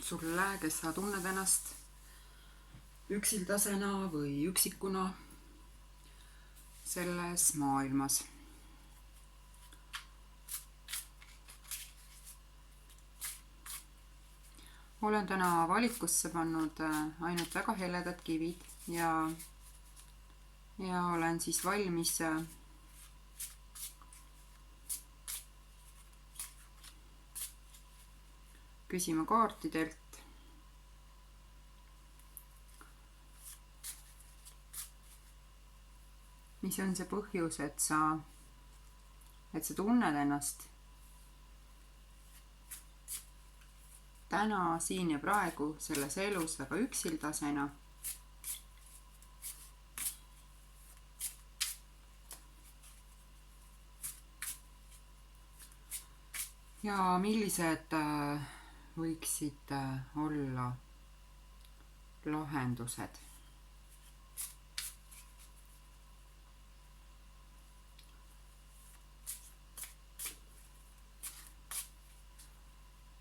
sulle, kes sa tunned ennast üksildasena või üksikuna selles maailmas. Olen täna valikusse pannud ainult väga heledad kivid ja olen siis valmis küsima kaartidelt, mis on see põhjus, et sa tunned ennast täna, siin ja praegu selles elus väga üksildasena. Ja millised võiksid olla lahendused.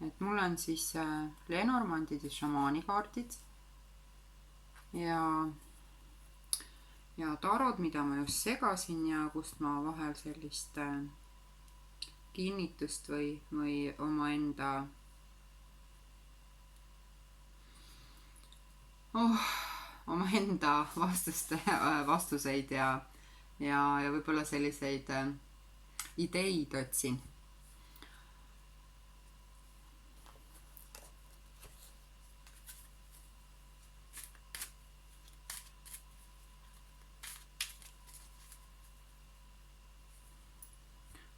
Et mul on siis Lenormandid ja šamaani kaardid ja tarod, mida ma just segasin ja kust ma vahel sellist kinnitust või omaenda vastuseid ja võib-olla selliseid ideid otsin.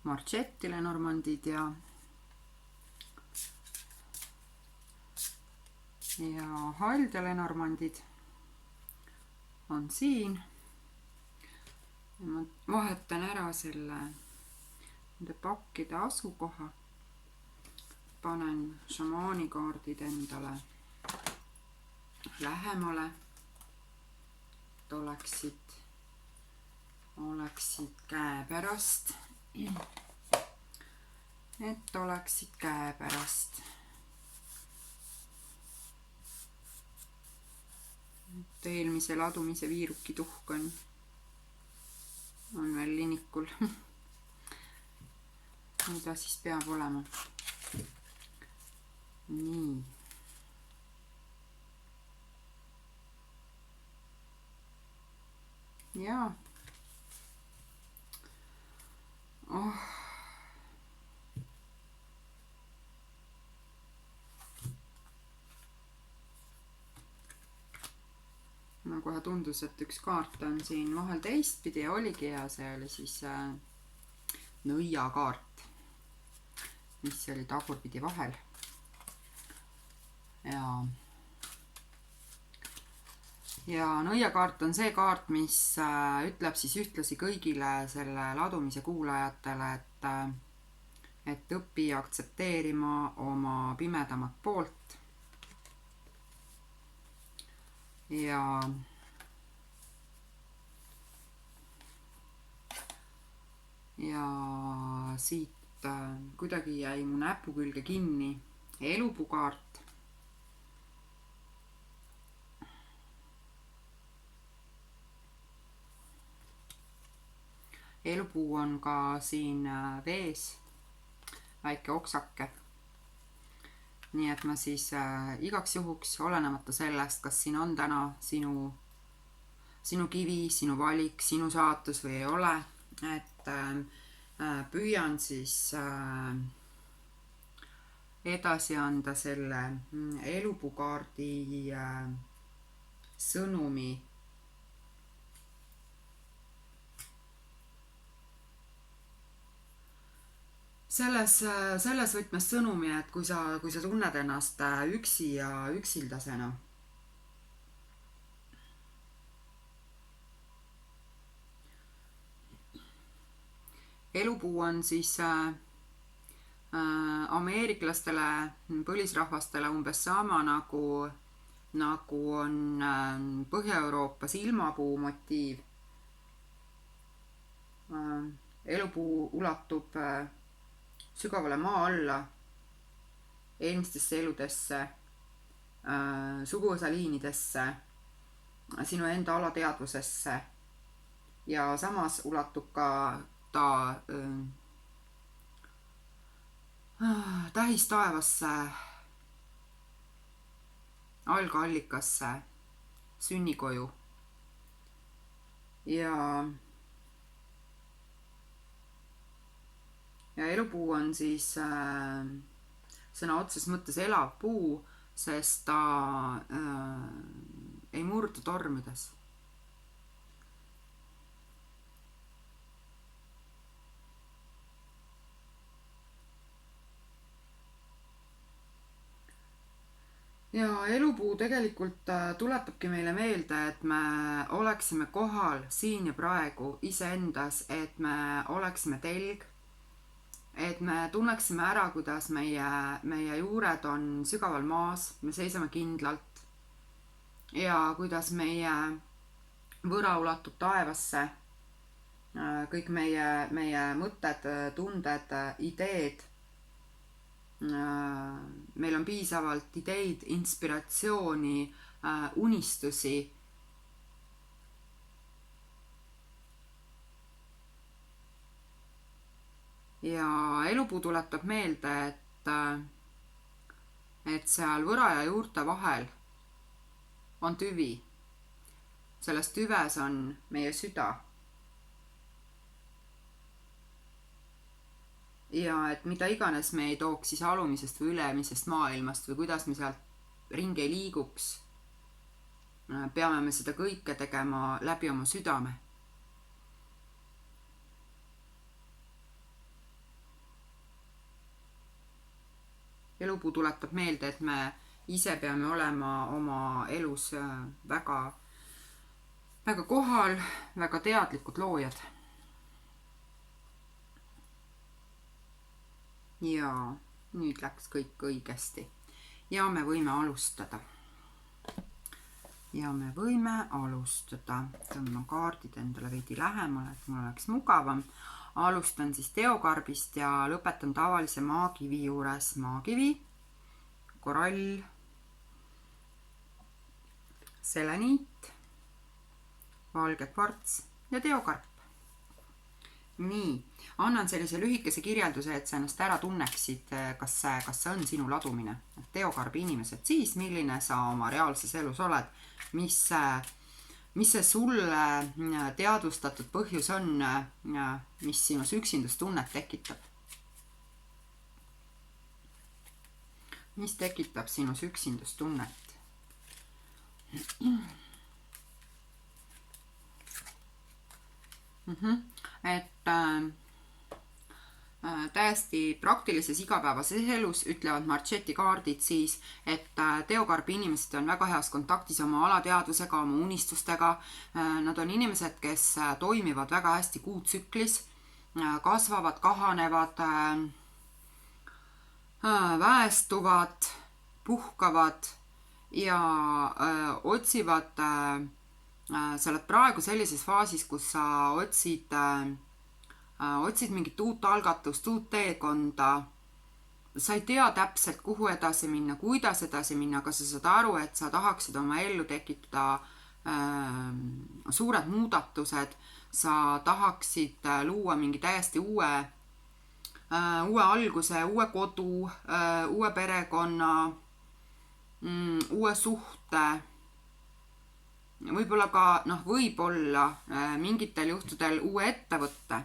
Marchetti Lenormandid ja Halde Lenormandid on siin. Ja ma vahetan ära nende pakkide asukoha. Panen šamaani kaardid endale lähemale, et oleksid käepärast. Eelmise ladumise viiruki tuhk on veel linikul. Mida siis peab olema? Nii. Ja. No kohe tundus, et üks kaart on siin vahel teistpidi ja oligi ja see oli siis nõiakaart, mis oli tagurpidi vahel. Ja nõiakaart on see kaart, mis ütleb siis ühtlasi kõigile selle ladumise kuulajatele, et õpi aktsepteerima oma pimedamat poolt. Ja siit kuidagi jäi mu näpu külge kinni elupuu kaart. Elupuu on ka siin vees, väike oksake. Nii et ma siis igaks juhuks, olenemata sellest, kas siin on täna sinu kivi, sinu valik, sinu saatus või ei ole, et püüan siis edasi anda selle elupuukaardi sõnumi selles võtmes sõnumi, et kui sa tunned ennast üksi ja üksildasena. Elupuu on siis ameeriklastele, põlisrahvastele umbes sama nagu on Põhja-Euroopas ilmapuu motiiv. Elupuu ulatub sügavale maa alla, eelmistesse eludesse suguvõsaliinidesse, sinu enda alateadvusesse ja samas ulatub ka ta tähistaevasse, algallikasse, sünnikoju. Ja elupuu on siis sõna otseses mõttes elav puu, sest ta ei murdu tormides. Ja elupuu tegelikult tuletabki meile meelde, et me oleksime kohal siin ja praegu iseendas, et me oleksime telg, et me tunneksime ära, kuidas meie juured on sügaval maas, me seisame kindlalt ja kuidas meie võra ulatub taevasse, kõik meie mõtted, tunded, ideed. Meil on piisavalt ideid, inspiratsiooni, unistusi. Ja elupuu tuletab meelde, et seal võra ja juurte vahel on tüvi. Selles tüves on meie süda. Ja et mida iganes me ei tooks siis alumisest või ülemisest maailmast või kuidas me sealt ringi ei liiguks, peame me seda kõike tegema läbi oma südame. Elupuu tuletab meelde, et me ise peame olema oma elus väga, väga kohal, väga teadlikud loojad. Ja nüüd läks kõik õigesti ja me võime alustada. Tõmban kaardid endale veidi lähemale, et mul oleks mugavam. Alustan siis teokarbist ja lõpetan tavalise maakivi juures. Maakivi, korall, seleniit, valge kvarts ja teokarp. Nii, annan sellise lühikese kirjelduse, et sa ennast ära tunneksid, kas see on sinu ladumine. Teokarbi inimesed siis, milline sa oma reaalses elus oled, mis see sulle teadvustatud põhjus on, mis sinus üksindustunnet tekitab. Mis tekitab sinus üksindustunnet? Et täiesti praktilises igapäevases elus ütlevad Marchetti kaardid siis, et teokarbi inimesed on väga heas kontaktis oma alateadvusega, oma unistustega. Nad on inimesed, kes toimivad väga hästi kuutsüklis, kasvavad, kahanevad, väestuvad, puhkavad ja otsivad. Sa oled praegu sellises faasis, kus sa otsid mingit uut algatust, uut teekonda. Sa ei tea täpselt, kuhu edasi minna, kuidas edasi minna, aga sa saad aru, et sa tahaksid oma ellu tekitada suured muudatused. Sa tahaksid luua mingi täiesti uue alguse, uue kodu, uue perekonna, uue suhte. Võib-olla ka, võib-olla mingitel juhtudel uue ettevõtte.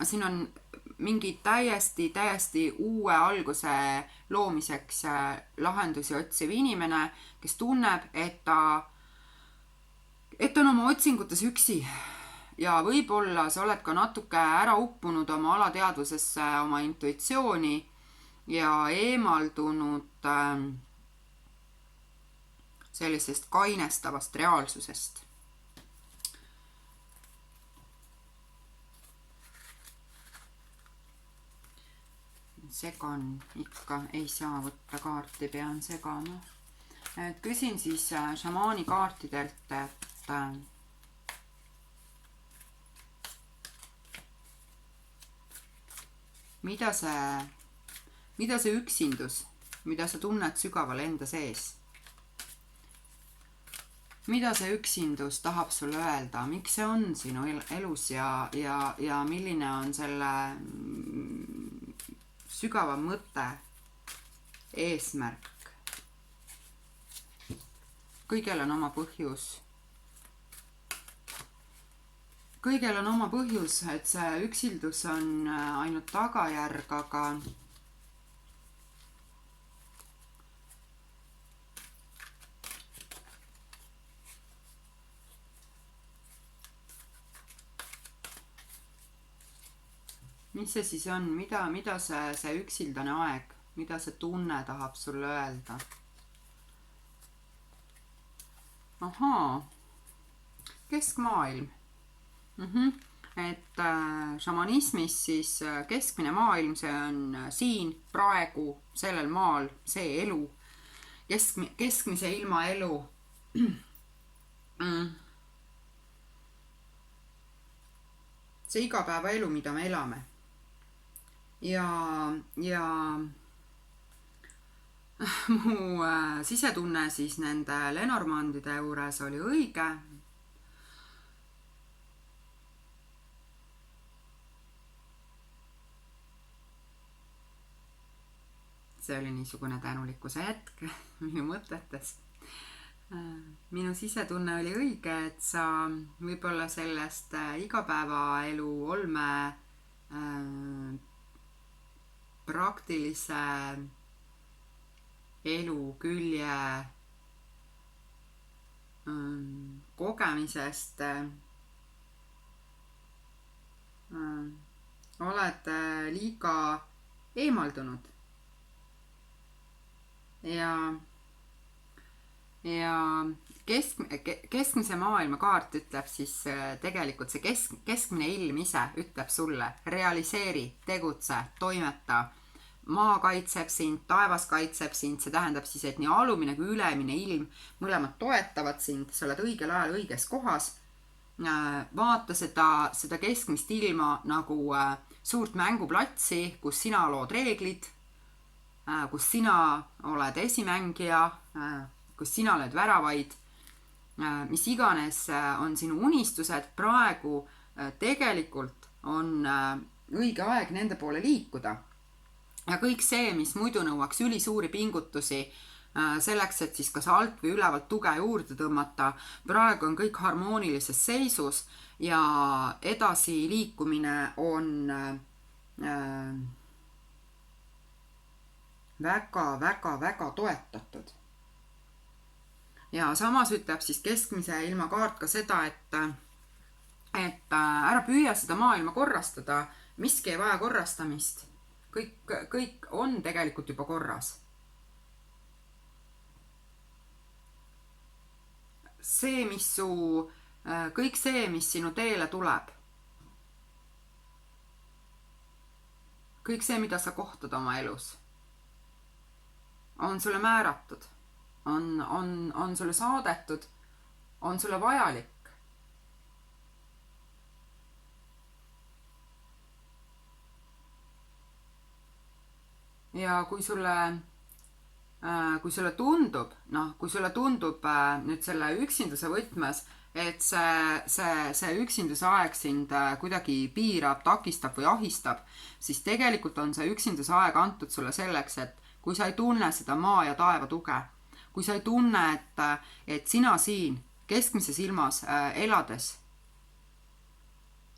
Siin on mingi täiesti uue alguse loomiseks lahendusi otsiv inimene, kes tunneb, et ta on oma otsingutes üksi. Ja võib-olla sa oled ka natuke ära uppunud oma alateadvusesse, oma intuitsiooni ja eemaldunud sellisest kainestavast reaalsusest. Segan ikka, ei saa võtta kaarti, pean segama. Küsin siis šamaani kaartidelt, et mida see üksindus, mida sa tunned sügaval enda sees, mida see üksindus tahab sulle öelda, miks see on sinu elus ja milline on selle sügavam mõte, eesmärk. Kõigel on oma põhjus. Kõigel on oma põhjus, et see üksildus on ainult tagajärg, aga mis see siis on, mida see üksildane aeg, mida see tunne tahab sulle öelda? Ahaa, keskmaailm. Et šamanismis siis keskmine maailm, see on siin, praegu, sellel maal, see elu, keskmise ilma elu. See igapäevaelu, mida me elame. Ja mu sisetunne siis nende Lenormandide juures oli õige. See oli niisugune tänulikkuse hetk minu mõtetes. Minu sisetunne oli õige, et sa võib-olla sellest igapäevaelu olme praktilise elu külje kogemisest oled liiga eemaldunud. Ja keskmise maailma kaart ütleb siis tegelikult see keskmine ilm ise ütleb sulle, realiseeri, tegutse, toimeta. Maa kaitseb sind, taevas kaitseb sind, see tähendab siis, et nii alumine kui ülemine ilm mõlemad toetavad sind, sa oled õigel ajal õiges kohas. Vaata seda keskmist ilma nagu suurt mänguplatsi, kus sina lood reeglid, kus sina oled esimängija, kus sina oled väravaid, mis iganes on sinu unistused, praegu tegelikult on õige aeg nende poole liikuda. Ja kõik see, mis muidu nõuaks ülisuuri pingutusi selleks, et siis kas alt või ülevalt tuge juurde tõmmata, praegu on kõik harmoonilises seisus ja edasi liikumine on väga toetatud. Ja samas ütleb siis keskmise ilma kaart ka seda, et ära püüa seda maailma korrastada, miski ei vaja korrastamist. Kõik on tegelikult juba korras. Kõik see, mis sinu teele tuleb. Kõik see, mida sa kohtad oma elus, on sulle määratud, on sulle saadetud, on sulle vajalik. Ja kui sulle tundub, nüüd selle üksinduse võtmes, et see üksinduse aeg sind kuidagi piirab, takistab või ahistab, siis tegelikult on see üksinduse aeg antud sulle selleks, et kui sa ei tunne seda maa ja taeva tuge, kui sa ei tunne, et sina siin keskmises ilmas elades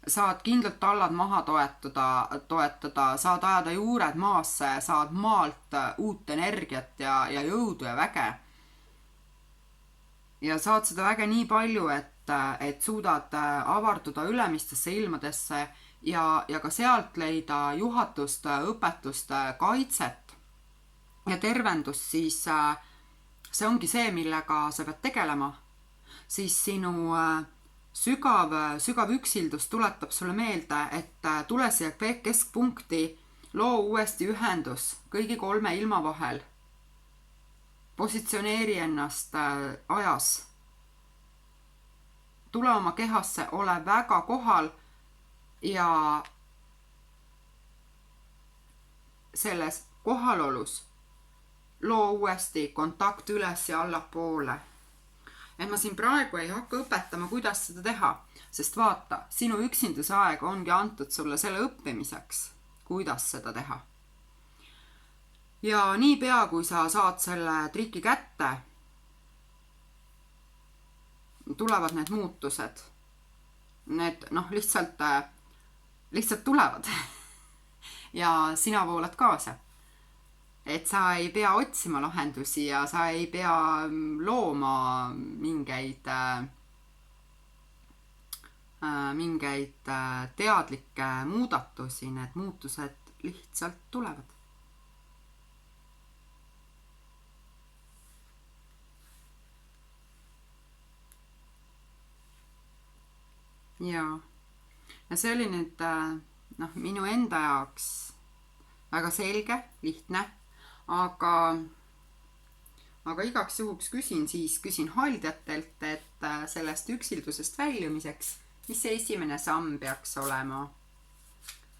saad kindlalt tallad maha toetada, saad ajada juured maasse, saad maalt uut energiat ja jõudu ja väge. Ja saad seda väge nii palju, et suudad avarduda ülemistesse ilmadesse ja ka sealt leida juhatust, õpetust, kaitset ja tervendust, siis see ongi see, millega sa pead tegelema. Siis sinu sügav üksildus tuletab sulle meelde, et tule siia keskpunkti, loo uuesti ühendus kõigi kolme ilma vahel. Positsioneeri ennast ajas. Tule oma kehasse, ole väga kohal ja selles kohalolus loo uuesti kontakt üles ja allapoole. et ma siin praegu ei hakka õpetama, kuidas seda teha, sest vaata, sinu üksindusaeg ongi antud sulle selle õppimiseks, kuidas seda teha. Ja niipea, kui sa saad selle triki kätte, tulevad need muutused. Need lihtsalt tulevad ja sina voolad kaasa. Et sa ei pea otsima lahendusi ja sa ei pea looma mingeid teadlikke muudatusi, need muutused lihtsalt tulevad. Ja see oli nüüd minu enda jaoks väga selge, lihtne, aga igaks juhuks küsin haldjatelt, et sellest üksildusest väljumiseks, mis see esimene samm peaks olema?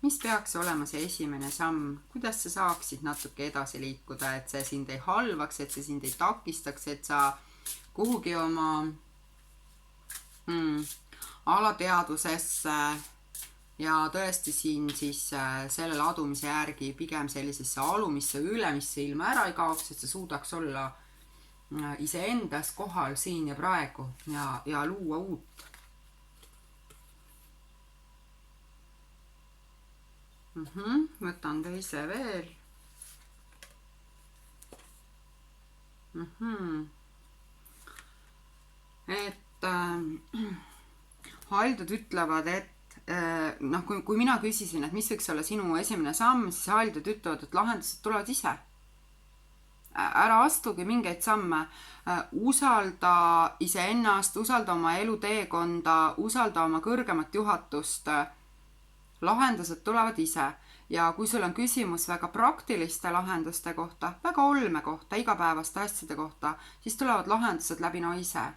Mis peaks olema see esimene samm? Kuidas sa saaksid natuke edasi liikuda, et see sind ei halvaks, et see sind ei takistaks, et sa kuhugi oma alateadvusesse ja tõesti siin siis selle ladumise järgi pigem sellisesse alumisse, ülemisse ilma ära ei kaoks, et sa suudaks olla iseendas kohal siin ja praegu ja luua uut. Võtan teise veel. Et haldjad ütlevad, et kui mina küsisin, et mis võiks olla sinu esimene samm, siis haldjad ütlevad, et lahendused tulevad ise. Ära astugi mingeid samme. Usalda iseennast, usalda oma eluteekonda, usalda oma kõrgemat juhatust. Lahendused tulevad ise. Ja kui sul on küsimus väga praktiliste lahenduste kohta, väga olme kohta, igapäevaste asjade kohta, siis tulevad lahendused läbi ise.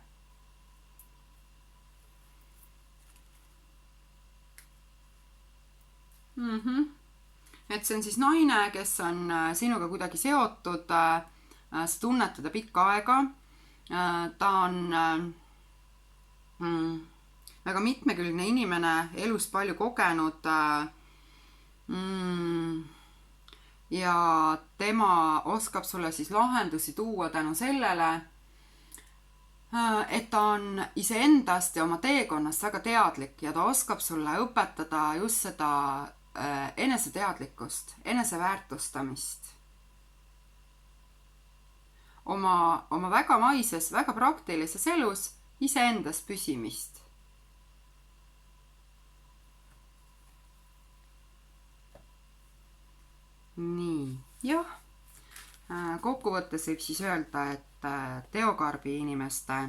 Et see on siis naine, kes on sinuga kuidagi seotud, sa tunned teda pikka aega, ta on väga mitmekülgne inimene, elus palju kogenud ja tema oskab sulle siis lahendusi tuua tänu sellele, et ta on iseendast ja oma teekonnast väga teadlik ja ta oskab sulle õpetada just seda eneseteadlikkust, eneseväärtustamist. Oma väga maises, väga praktilises elus iseendas püsimist. Nii, jah. Kokkuvõttes võib siis öelda, et teokarbi inimeste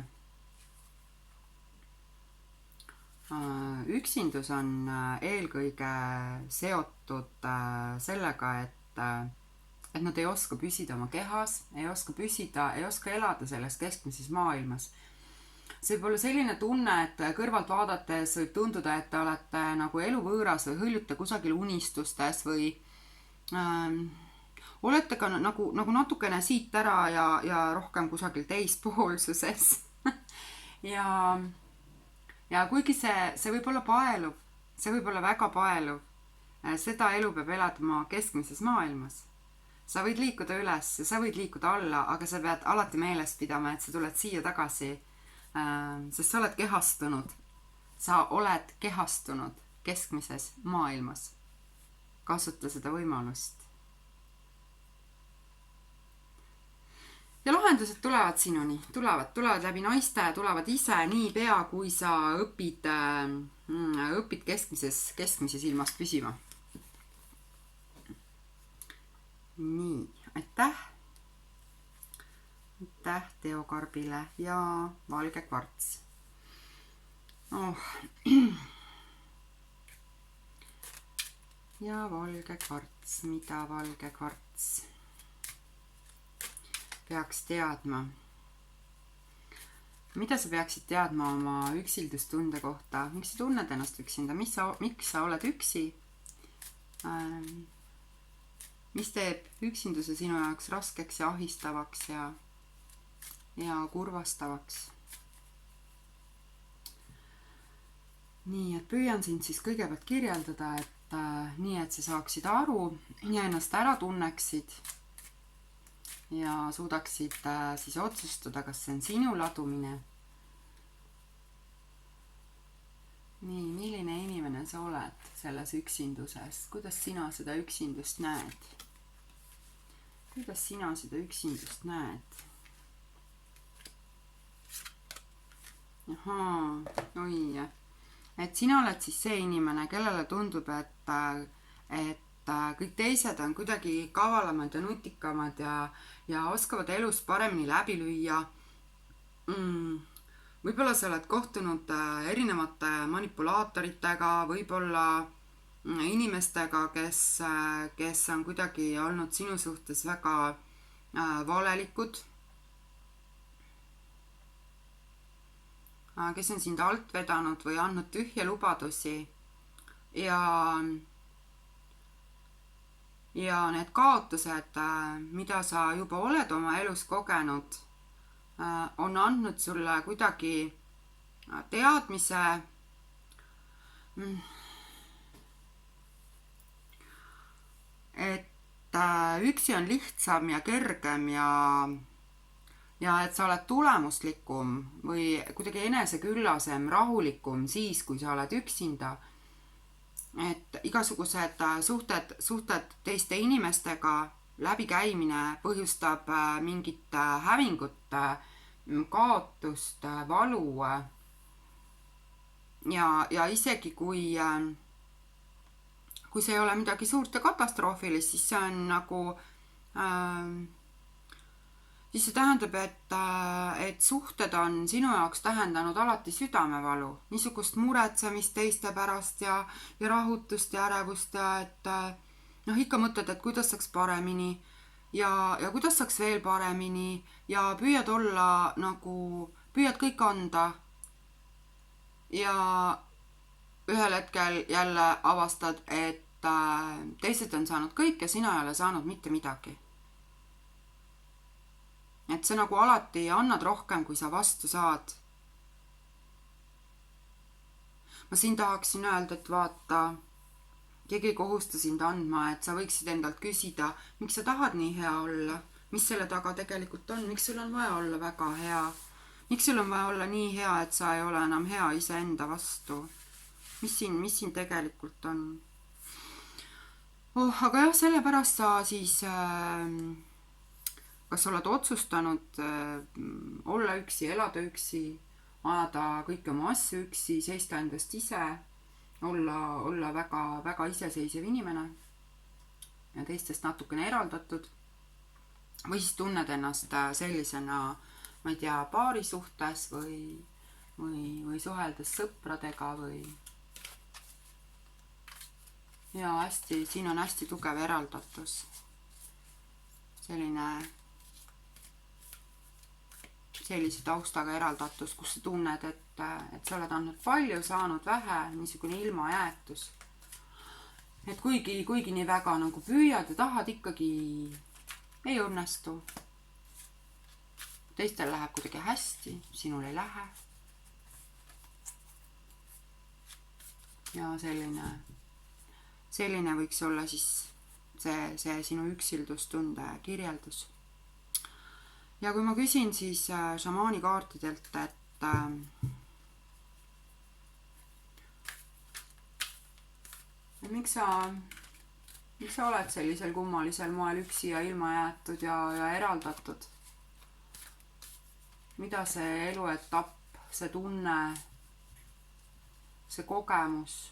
üksindus on eelkõige seotud sellega, et nad ei oska püsida oma kehas, ei oska elada selles keskmises maailmas. See võib olla selline tunne, et kõrvalt vaadates võib tunduda, et te olete nagu eluvõõras või hõljute kusagil unistustes või olete ka nagu natukene siit ära ja rohkem kusagil teispoolsuses. Ja kuigi see võib olla paeluv, see võib olla väga paeluv, seda elu peab eladma keskmises maailmas. Sa võid liikuda üles ja sa võid liikuda alla, aga sa pead alati meeles pidama, et sa tuled siia tagasi, sest sa oled kehastunud. Sa oled kehastunud keskmises maailmas. Kasuta seda võimalust. Ja lahendused tulevad sinuni, tulevad läbi naiste, tulevad ise niipea, kui sa õpid keskmises ilmas püsima. Nii, aitäh teokarbile ja valge kvarts. Ja valge kvarts, mida valge kvarts peaks teadma? Mida sa peaksid teadma oma üksildustunde kohta? Miks sa tunned ennast üksinda? Miks sa oled üksi? Mis teeb üksinduse sinu jaoks raskeks ja ahistavaks ja kurvastavaks? nii, et püüan sind siis kõigepealt kirjeldada, et nii, et sa saaksid aru ja ennast ära tunneksid ja suudaksid siis otsustada, kas see on sinu ladumine. nii, milline inimene sa oled selles üksinduses, kuidas sina seda üksindust näed? kuidas sina seda üksindust näed? ahaa, oi, et sina oled siis see inimene, kellele tundub, et kõik teised on kuidagi kavalamad ja nutikamad ja oskavad elus paremini läbi lüüa. Võib-olla sa oled kohtunud erinevate manipulaatoritega, võib-olla inimestega, kes on kuidagi olnud sinu suhtes väga valelikud, kes on sind alt vedanud või andnud tühje lubadusi ja need kaotused, mida sa juba oled oma elus kogenud, on andnud sulle kuidagi teadmise, et üksi on lihtsam ja kergem ja et sa oled tulemuslikum või kuidagi eneseküllasem, rahulikum siis, kui sa oled üksinda. Et igasugused suhted teiste inimestega läbikäimine põhjustab mingit hävingut, kaotust, valu. Ja isegi kui see ei ole midagi suurt ja katastroofilist, siis see on nagu siis see tähendab, et suhted on sinu jaoks tähendanud alati südamevalu, niisugust muretsemist teiste pärast ja rahutust ja ärevust ja et ikka mõtled, et kuidas saaks paremini ja kuidas saaks veel paremini ja püüad olla nagu, püüad kõik anda ja ühel hetkel jälle avastad, et teised on saanud kõik ja sina ei ole saanud mitte midagi. Et sa nagu alati annad rohkem, kui sa vastu saad. Ma siin tahaksin öelda, et vaata, keegi ei kohusta sind andma, et sa võiksid endalt küsida, miks sa tahad nii hea olla, mis selle taga tegelikult on, miks sul on vaja olla väga hea, miks sul on vaja olla nii hea, et sa ei ole enam hea iseenda vastu, mis siin tegelikult on. Aga jah, sellepärast sa siis kas oled otsustanud olla üksi, elada üksi, ajada kõiki oma asju üksi, seista endast ise, olla väga, väga iseseisev inimene ja teistest natukene eraldatud. Või siis tunned ennast sellisena, ma ei tea, paari suhtes või suheldes sõpradega või ja siin on hästi tugev eraldatus. Sellise taustaga eraldatus, kus sa tunned, et sa oled andnud palju, saanud vähe, niisugune ilmajäetus. Et kuigi nii väga nagu püüad ja tahad, ikkagi ei õnnestu. Teistel läheb kuidagi hästi, sinul ei lähe. Ja selline võiks olla siis see sinu üksildustunde kirjeldus. Ja kui ma küsin siis šamaani kaartidelt, et miks sa oled sellisel kummalisel moel üksi ja ilma jäetud ja eraldatud? Mida see eluetapp, see tunne, see kogemus,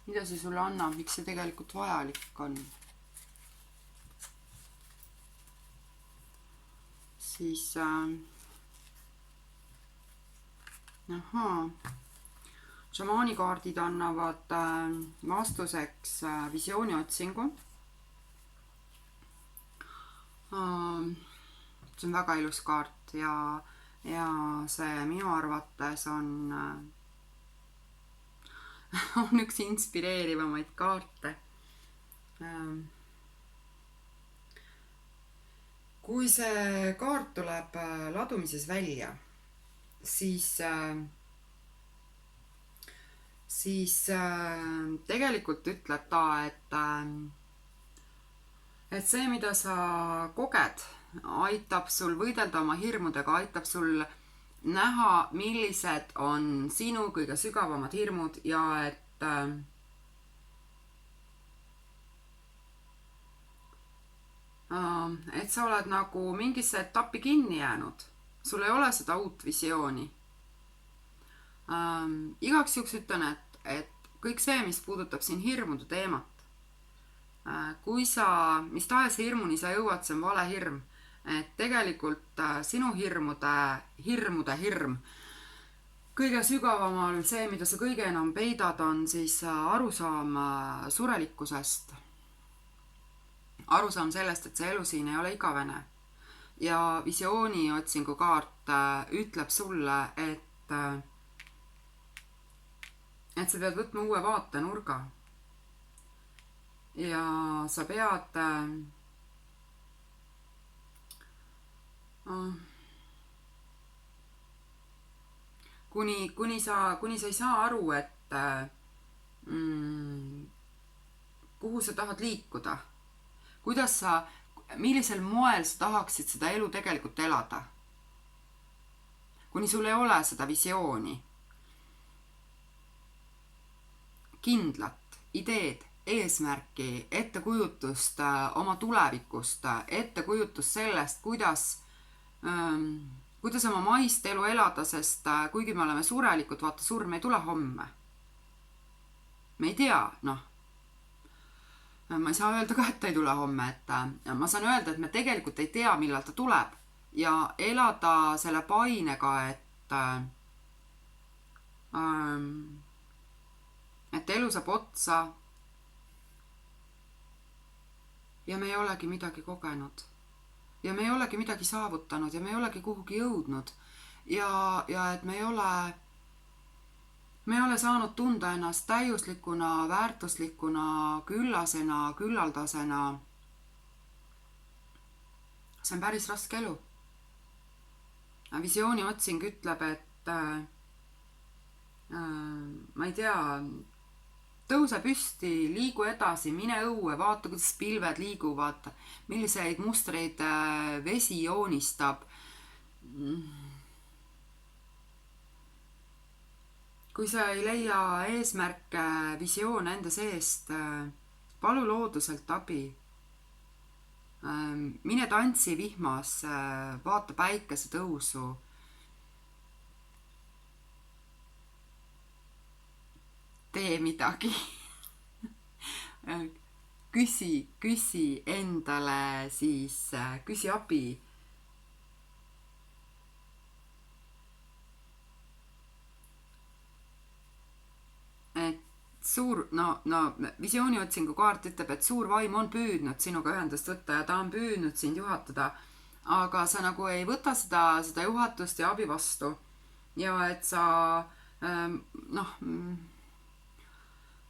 mida see sulle annab, miks see tegelikult vajalik on? Siis šamaani kaardid annavad vastuseks visiooniotsingu. See on väga ilus kaart ja see minu arvates on üks inspireerivamaid kaarte. Kui see kaart tuleb ladumises välja, siis siis tegelikult ütleb ta, et see, mida sa koged, aitab sul võidelda oma hirmudega, aitab sul näha, millised on sinu kõige sügavamad hirmud ja et sa oled nagu mingisse etappi kinni jäänud. Sul ei ole seda uut visiooni. Igaks juhuks ütlen, et kõik see, mis puudutab siin hirmude teemat, kui sa, mis tahes hirmuni sa jõuad, see on vale hirm. Et tegelikult sinu hirmude hirm, kõige sügavamal see, mida sa kõige enam peidad, on siis arusaam surelikkusest. Arusaam sellest, et see elu siin ei ole igavene. Ja visiooni otsingu kaart ütleb sulle, et sa pead võtma uue vaatenurga. Ja sa pead kuni sa ei saa aru, et kuhu sa tahad liikuda, kuidas sa, millisel moel sa tahaksid seda elu tegelikult elada. Kuni sul ei ole seda visiooni, kindlat ideed, eesmärki, ettekujutust oma tulevikust, ettekujutust sellest, kuidas oma maist elu elada, sest kuigi me oleme surelikud, vaata, surm ei tule homme. Me ei tea, ma ei saa öelda ka, et ta ei tule homme, et ma saan öelda, et me tegelikult ei tea, millal ta tuleb ja elada selle painega, et elu saab otsa ja me ei olegi midagi kogenud ja me ei olegi midagi saavutanud ja me ei olegi kuhugi jõudnud ja et me ei ole saanud tunda ennast täiuslikuna, väärtuslikuna, küllasena, küllaldasena. See on päris raske elu. Visiooni otsing ütleb, et ma ei tea, tõuse püsti, liigu edasi, mine õue, vaata, kuidas pilved liiguvad, milliseid mustreid vesi joonistab. Kui sa ei leia eesmärke, visioone enda seest, palu looduselt abi. Mine tantsi vihmas, vaata päikese tõusu. Tee midagi. Küsi endale siis, küsi abi. Visiooni otsingu kaart ütleb, et suur vaim on püüdnud sinuga ühendust võtta ja ta on püüdnud sind juhatada, aga sa nagu ei võta seda juhatust ja abi vastu ja et sa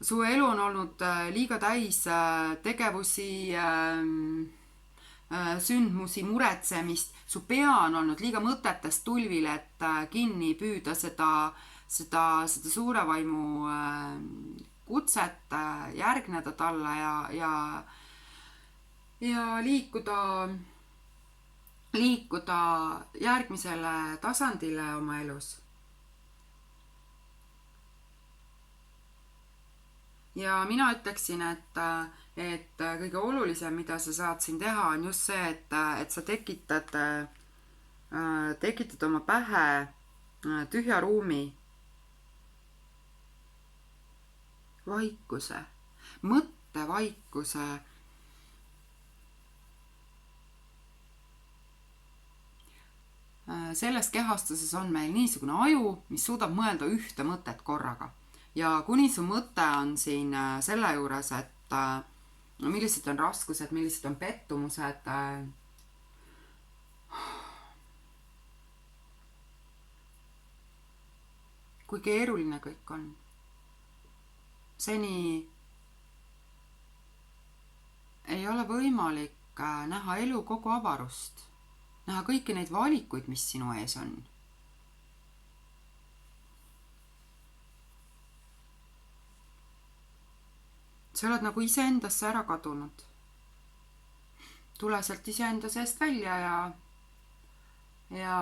su elu on olnud liiga täis tegevusi, sündmusi, muretsemist, su pea on olnud liiga mõtetest tulvil, et kinni püüda seda suure vaimu kutset, järgneda talle ja liikuda järgmisele tasandile oma elus. Ja mina ütleksin, et kõige olulisem, mida sa saad siin teha, on just see, et sa tekitad oma pähe tühja ruumi, vaikuse, mõttevaikuse. Selles kehastuses on meil niisugune aju, mis suudab mõelda ühte mõtet korraga. Ja kuni su mõte on siin selle juures, et millised on raskused, millised on pettumused, kui keeruline kõik on. Seni ei ole võimalik näha elu kogu avarust, näha kõiki neid valikuid, mis sinu ees on. sa oled nagu iseendasse ära kadunud. Tule sealt iseenda seest välja ja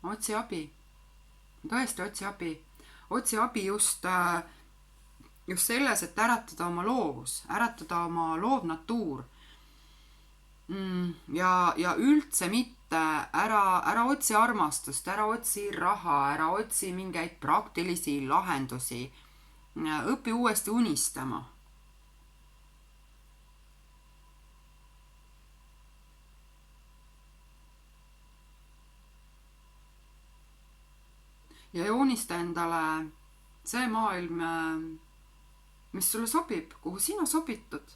otsi abi. Tõesti, otsi abi. Otsi abi just selles, et äratada oma loovus, äratada oma loovnatuur. Ja üldse mitte ära otsi armastust, ära otsi raha, ära otsi mingeid praktilisi lahendusi. Õpi uuesti unistama. Ja joonista endale see maailm, mis sulle sobib, kuhu sina sobitud,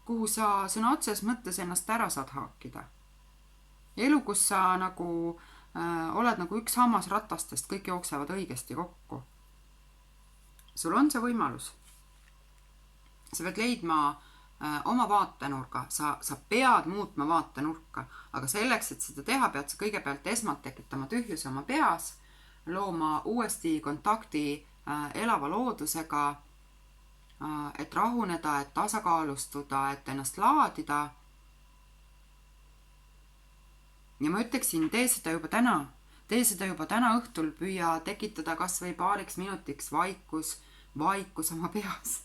kuhu sa sõna otses mõttes ennast ära saad haakida. Elu, kus sa nagu oled nagu üks hammas ratastest, kõik jooksevad õigesti kokku. Sul on see võimalus. Sa pead leidma oma vaatenurga, sa pead muutma vaatenurka, aga selleks, et seda teha, pead sa kõigepealt esmalt tekitama tühjuse oma peas, looma uuesti kontakti elava loodusega, et rahuneda, et tasakaalustuda, et ennast laadida. Ja ma ütleksin, tee seda juba täna õhtul, püüa tekitada kas või paariks minutiks vaikus oma peas,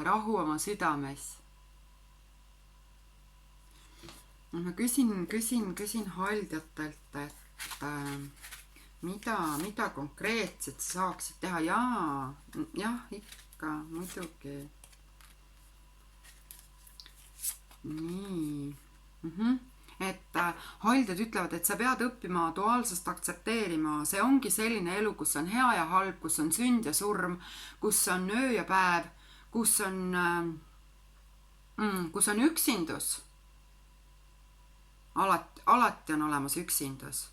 rahu oma südames. Ma küsin haldjatelt, et mida konkreetset saaksid teha. Jah, ikka, muidugi. Nii. Et haldjad ütlevad, et sa pead õppima duaalsust aktsepteerima. See ongi selline elu, kus on hea ja halb, kus on sünd ja surm, kus on öö ja päev, kus on üksindus. Alati on olemas üksindus.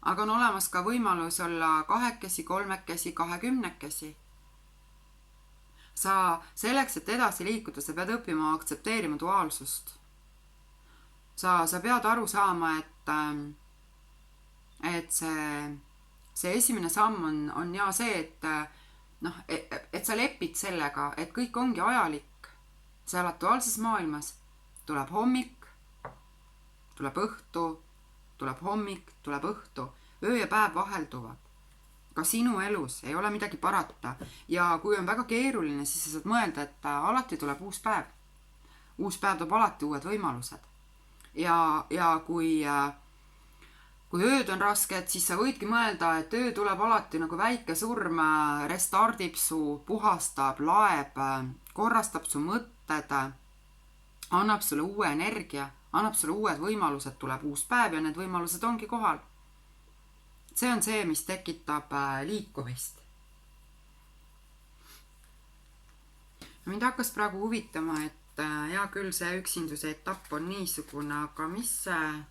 Aga on olemas ka võimalus olla kahekesi, kolmekesi, 20. Sa selleks, et edasi liikuda, sa pead õppima aktsepteerima duaalsust. Sa pead aru saama, et see esimene samm on ja see, et sa lepid sellega, et kõik ongi ajalik. Sa elad duaalses maailmas. Tuleb hommik, tuleb õhtu, tuleb hommik, tuleb õhtu. Öö ja päev vahelduvad. Ka sinu elus ei ole midagi parata. Ja kui on väga keeruline, siis sa saad mõelda, et alati tuleb uus päev. Uus päev toob alati uued võimalused. Ja kui ööd on rasked, siis sa võidki mõelda, et öö tuleb alati nagu väike surm, restardib su, puhastab, laeb, korrastab su mõtted, annab sulle uue energia, annab sulle uued võimalused, tuleb uus päev ja need võimalused ongi kohal. See on see, mis tekitab liikumist. Mind hakkas praegu huvitama, et hea küll, see üksinduse etapp on niisugune, aga mis see...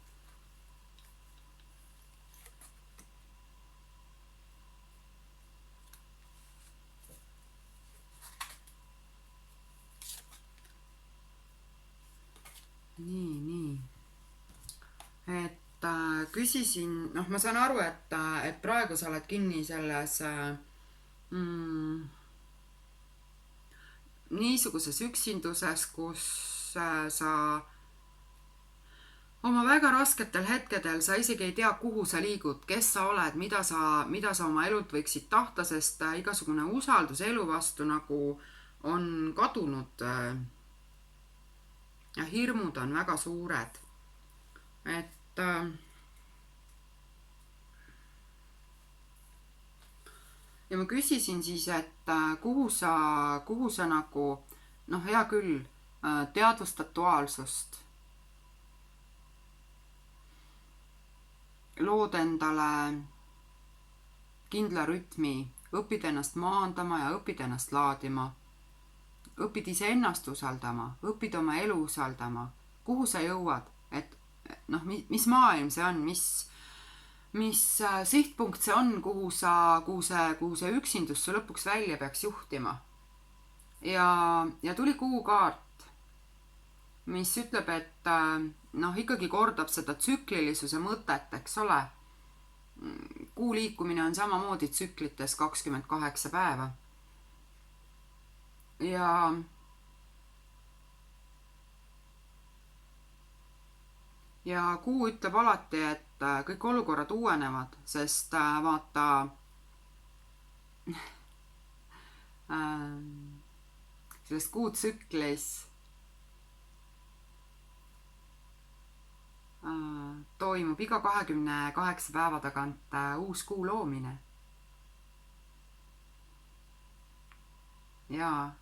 Nii. Et küsisin, ma saan aru, et praegu sa oled kinni selles niisuguses üksinduses, kus sa oma väga rasketel hetkedel sa isegi ei tea, kuhu sa liigud, kes sa oled, mida sa oma elult võiksid tahta, sest igasugune usaldus elu vastu nagu on kadunud ja hirmud on väga suured. Et ja ma küsisin siis, et kuhu sa nagu, hea küll, teadvustad duaalsust. Lood endale kindla rütmi, õpid ennast maandama ja õpid ennast laadima. Õpid iseennast usaldama, õpid oma elu usaldama. Kuhu sa jõuad? Et mis maailm see on, mis sihtpunkt see on, kuhu see üksindus su lõpuks välja peaks juhtima. Ja tuli kuukaart, mis ütleb, et ikkagi kordab seda tsüklilisuse mõtet, eks ole. Kuu liikumine on samamoodi tsüklites 28 päeva. Ja kuu ütleb alati, et kõik olukorrad uuenevad, sest vaata, selles kuutsüklis toimub iga 28 päeva tagant uus kuu loomine. Ja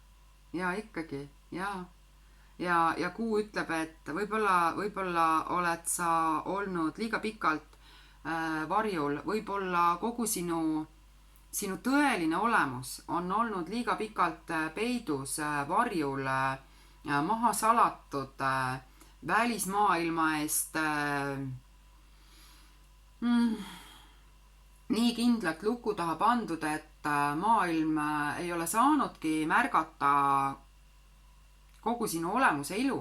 ikkagi, ja kuu ütleb, et võib-olla oled sa olnud liiga pikalt varjul, võib-olla kogu sinu tõeline olemus on olnud liiga pikalt peidus, varjul, maha salatud, välismaailma eest nii kindlalt luku taha pandud, et maailm ei ole saanudki märgata kogu sinu olemuse ilu.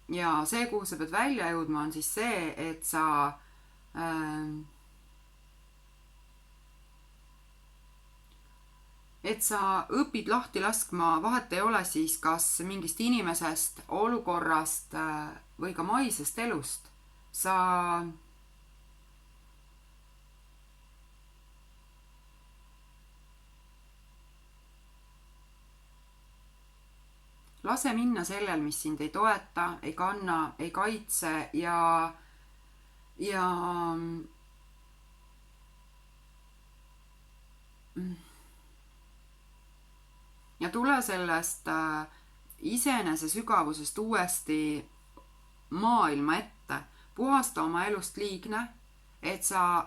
Ja see, kuhu sa pead välja jõudma, on siis see, et sa õpid lahti laskma, vahet ei ole siis kas mingist inimesest, olukorrast või ka maisest elust. Sa lase minna sellel, mis sind ei toeta, ei kanna, ei kaitse ja tule sellest iseenese sügavusest uuesti maailma ette. Puhasta oma elust liigne, et sa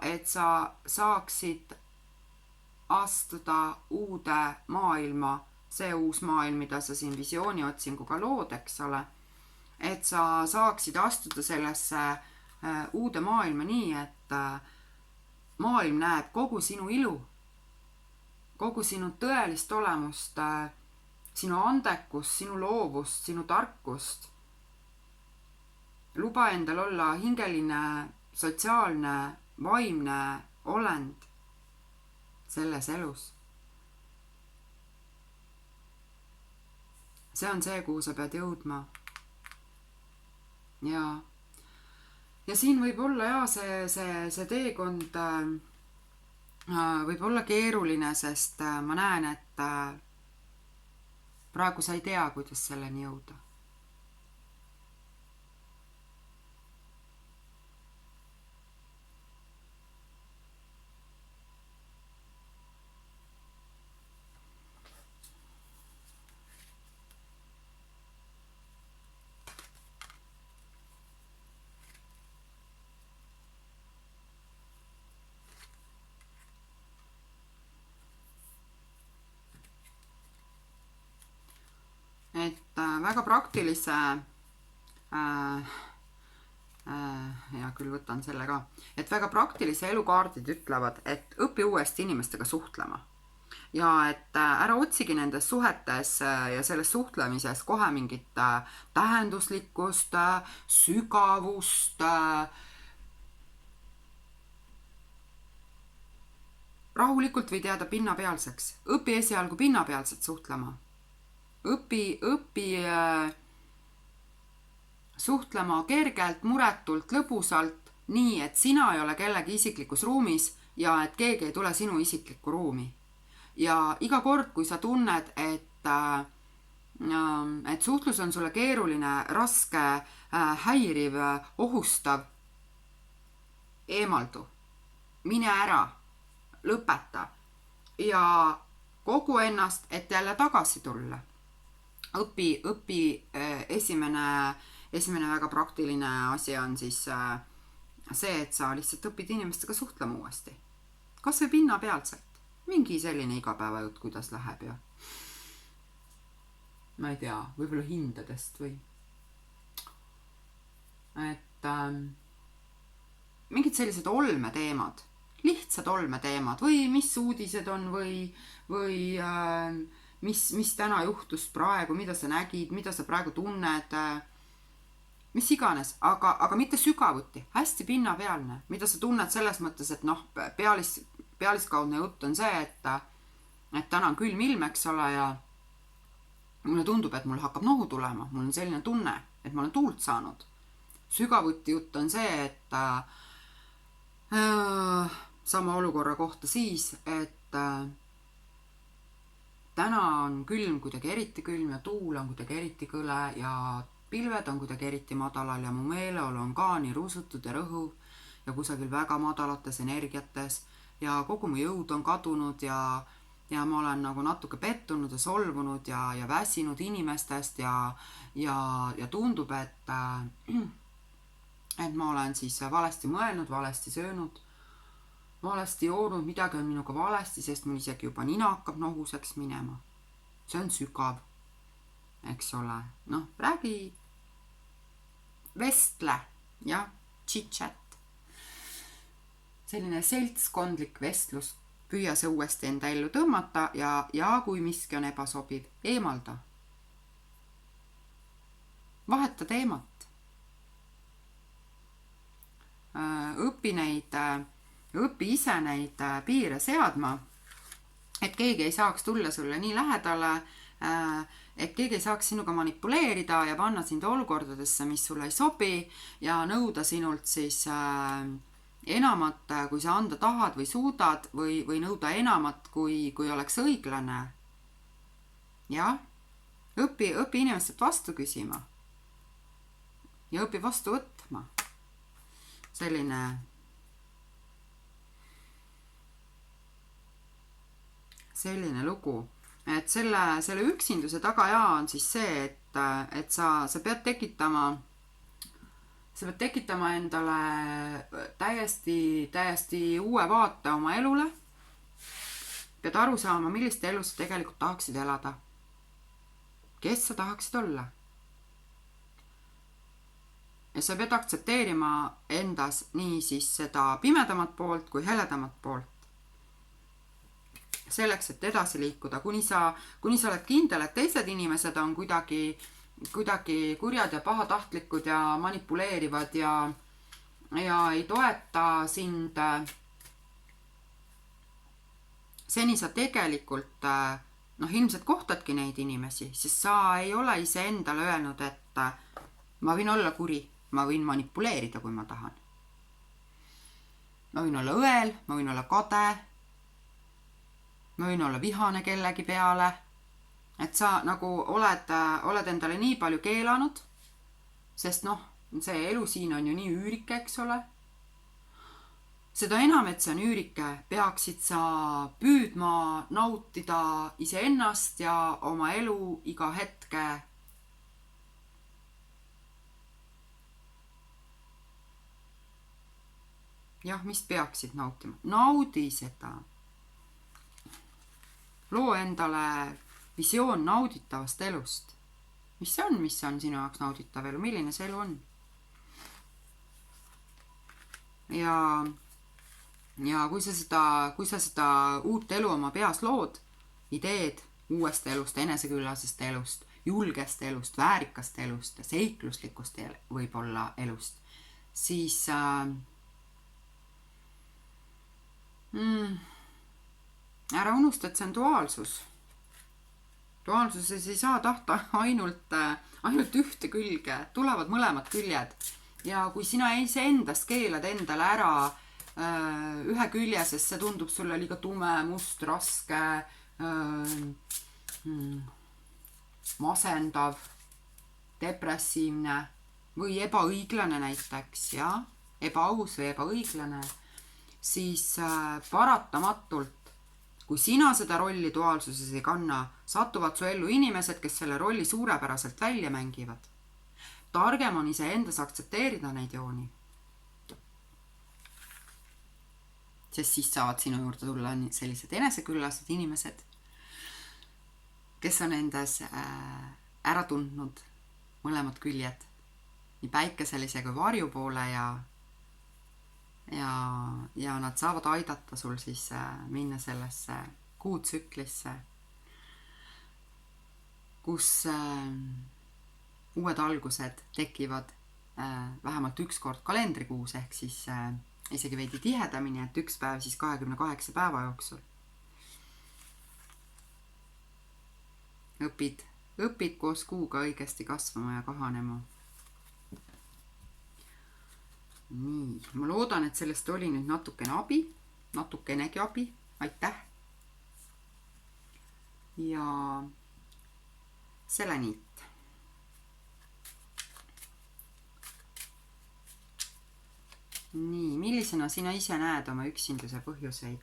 saaksid astuda uude maailma, see uus maailm, mida sa siin visiooni otsinguga lood, eks ole, et sa saaksid astuda sellesse uude maailma nii, et maailm näeb kogu sinu ilu, kogu sinu tõelist olemust, sinu andekust, sinu loovust, sinu tarkust. Luba endal olla hingeline, sotsiaalne, vaimne olend selles elus. See on see, kuhu sa pead jõudma. Ja siin võib olla see teekond võib olla keeruline, sest ma näen, et praegu sa ei tea, kuidas selleni jõuda. Väga praktilise ja küll võtan selle ka, et väga praktilise elukaardid ütlevad, et õpi uuesti inimestega suhtlema ja et ära otsigi nendes suhetes ja selles suhtlemises kohe mingit tähenduslikkust, sügavust, rahulikult võid jääda pinnapealseks. Õpi esialgu pinnapealselt suhtlema. Õpi suhtlema kergelt, muretult, lõbusalt, nii et sina ei ole kellegi isiklikus ruumis ja et keegi ei tule sinu isiklikku ruumi. Ja iga kord, kui sa tunned, et suhtlus on sulle keeruline, raske, häiriv, ohustav, eemaldu, mine ära, lõpeta ja kogu ennast, et jälle tagasi tulla. Õpi esimene väga praktiline asi on siis see, et sa lihtsalt õpid inimestega suhtlema uuesti. Kas või pinnapealselt. Mingi selline igapäevajutt, kuidas läheb ja ma ei tea, võib-olla hindadest või et mingid sellised olmeteemad, lihtsad olmeteemad või mis uudised on või mis täna juhtus praegu, mida sa nägid, mida sa praegu tunned. mis iganes, aga mitte sügavuti, hästi pinnapealne, mida sa tunned selles mõttes, et noh, pealiskaudne jutt on see, et täna on külm ilm, eks ole, ja mulle tundub, et mul hakkab nohu tulema, mul on selline tunne, et ma olen tuult saanud. Sügavuti jutt on see, et sama olukorra kohta siis, et täna on külm kuidagi eriti külm ja tuul on kuidagi eriti kõle ja pilved on kuidagi eriti madalal ja mu meeleolu on ka nii rusutud ja rõhuv ja kusagil väga madalates energiates ja kogu mu jõud on kadunud ja ma olen nagu natuke pettunud ja solvunud ja väsinud inimestest ja tundub, et ma olen siis valesti mõelnud, valesti söönud, valesti joonud, midagi on minuga valesti, sest mul isegi juba nina hakkab nohuseks minema. See on sügav, eks ole. Noh, räägi, vestle, jah, chit-chat. Selline seltskondlik vestlus, püüa see uuesti enda ellu tõmmata ja kui miski on ebasobiv, eemalda. Vaheta teemat. Õpi ise neid piire seadma, et keegi ei saaks tulla sulle nii lähedale, et keegi ei saaks sinuga manipuleerida ja panna sind olukordadesse, mis sulle ei sobi ja nõuda sinult siis enamat, kui sa anda tahad või suudad või nõuda enamat, kui oleks õiglane. Jah, õpi inimestelt vastu küsima ja õpi vastu võtma. Selline lugu, et selle üksinduse tagajaa on siis see, et sa pead tekitama endale täiesti uue vaate oma elule. Pead aru saama, millist elu sa tegelikult tahaksid elada. Kes sa tahaksid olla? Ja sa pead aktsepteerima endas nii siis seda pimedamat poolt kui heledamat poolt. Selleks, et edasi liikuda, kuni sa oled kindel, et teised inimesed on kuidagi kurjad ja pahatahtlikud ja manipuleerivad ja ei toeta sind. Seni sa tegelikult ilmselt kohtadki neid inimesi, sest sa ei ole iseendale öelnud, et ma võin olla kuri. Ma võin manipuleerida, kui ma tahan. Ma võin olla õel, ma võin olla kade, ma võin olla vihane kellegi peale. Et sa nagu oled endale nii palju keelanud, sest see elu siin on ju nii üürike, eks ole. Seda enam, et see on üürike, peaksid sa püüdma nautida iseennast ja oma elu iga hetke. Jah, mis peaksid nautima? Naudi seda. Loo endale visioon nauditavast elust. Mis on sinu jaoks nauditav elu? Milline see elu on? Ja kui sa seda uut elu oma peas lood, ideed uuest elust, eneseküllasest elust, julgest elust, väärikast elust, seikluslikust võib-olla elust, siis ära unusta, et see on duaalsus. Duaalsuses ei saa tahta ainult ühte külge, tulevad mõlemad küljed. Ja kui sina endast keelad endale ära ühe külje, sest see tundub sulle liiga tume, must, raske, masendav, depressiivne või ebaõiglane näiteks, ja ebaaus või ebaõiglane, siis paratamatult, kui sina seda rolli duaalsuses ei kanna, satuvad su ellu inimesed, kes selle rolli suurepäraselt välja mängivad. Targem on iseendas aktsepteerida neid jooni. Sest siis saavad sinu juurde tulla sellised eneseküllased inimesed, kes on endas ära tundnud mõlemad küljed, nii päikeselise kui varju poole ja nad saavad aidata sul siis minna sellesse kuutsüklisse, kus uued algused tekivad vähemalt üks kord kalendrikuus, ehk siis isegi veidi tihedamini, et üks päev siis 28 päeva jooksul. õpid koos kuuga õigesti kasvama ja kahanema. Nii, ma loodan, et sellest oli nüüd natukenegi abi, aitäh. Ja seleniit. Nii, millisena sina ise näed oma üksinduse põhjuseid?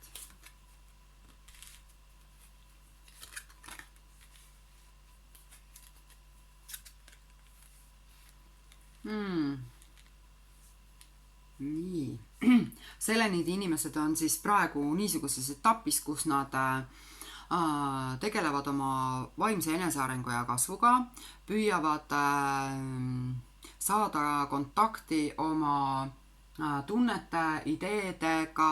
Nii, seleniidi inimesed on siis praegu niisuguses etapis, kus nad tegelevad oma vaimse enesearengu ja kasvuga, püüavad saada kontakti oma tunnete, ideedega,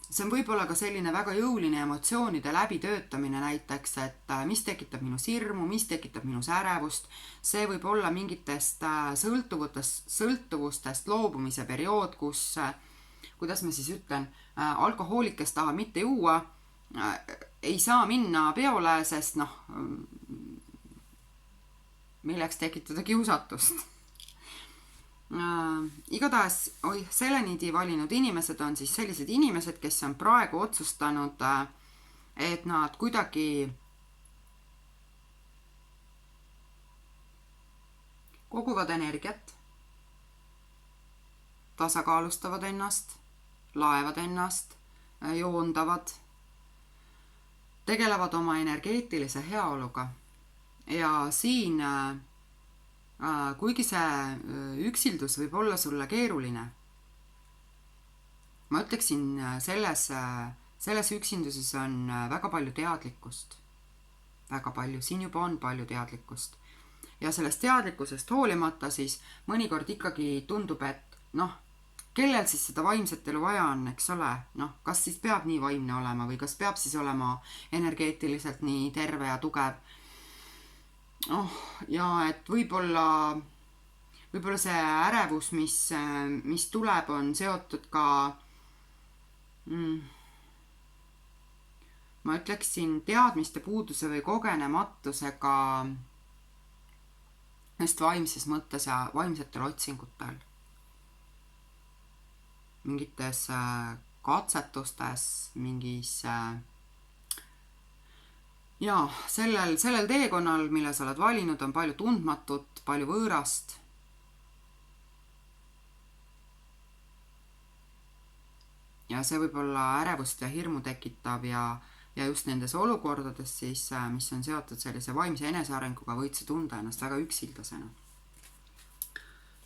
see on võib-olla ka selline väga jõuline emotsioonide läbitöötamine näiteks, et mis tekitab minus hirmu, mis tekitab minus ärevust, see võib olla mingitest sõltuvustest loobumise periood, kus, kuidas ma siis ütlen, alkohoolik, kes tahab mitte juua, ei saa minna peole, sest milleks tekitada kiusatust. Igatahes seleniidi valinud inimesed on siis sellised inimesed, kes on praegu otsustanud, et nad kuidagi koguvad energiat, tasakaalustavad ennast, laevad ennast, joondavad, tegelevad oma energeetilise heaoluga ja siin kuigi see üksildus võib olla sulle keeruline, ma ütleksin, selles üksinduses on väga palju teadlikkust. Väga palju, siin juba on palju teadlikkust. Ja sellest teadlikkusest hoolimata siis mõnikord ikkagi tundub, et kellel siis seda vaimset elu vaja on, eks ole? Kas siis peab nii vaimne olema või kas peab siis olema energeetiliselt nii terve ja tugev? Ja et võib-olla see ärevus, mis tuleb, on seotud ka ma ütleksin teadmiste puuduse või kogenematusega just vaimses mõttes ja vaimsetel otsingutel. Mingites katsetustes, mingis ja sellel teekonnal, mille sa oled valinud, on palju tundmatut, palju võõrast. Ja see võib olla ärevust ja hirmu tekitav ja just nendes olukordades siis, mis on seotud sellise vaimse enesearenguga, võid sa tunda ennast väga üksildasena.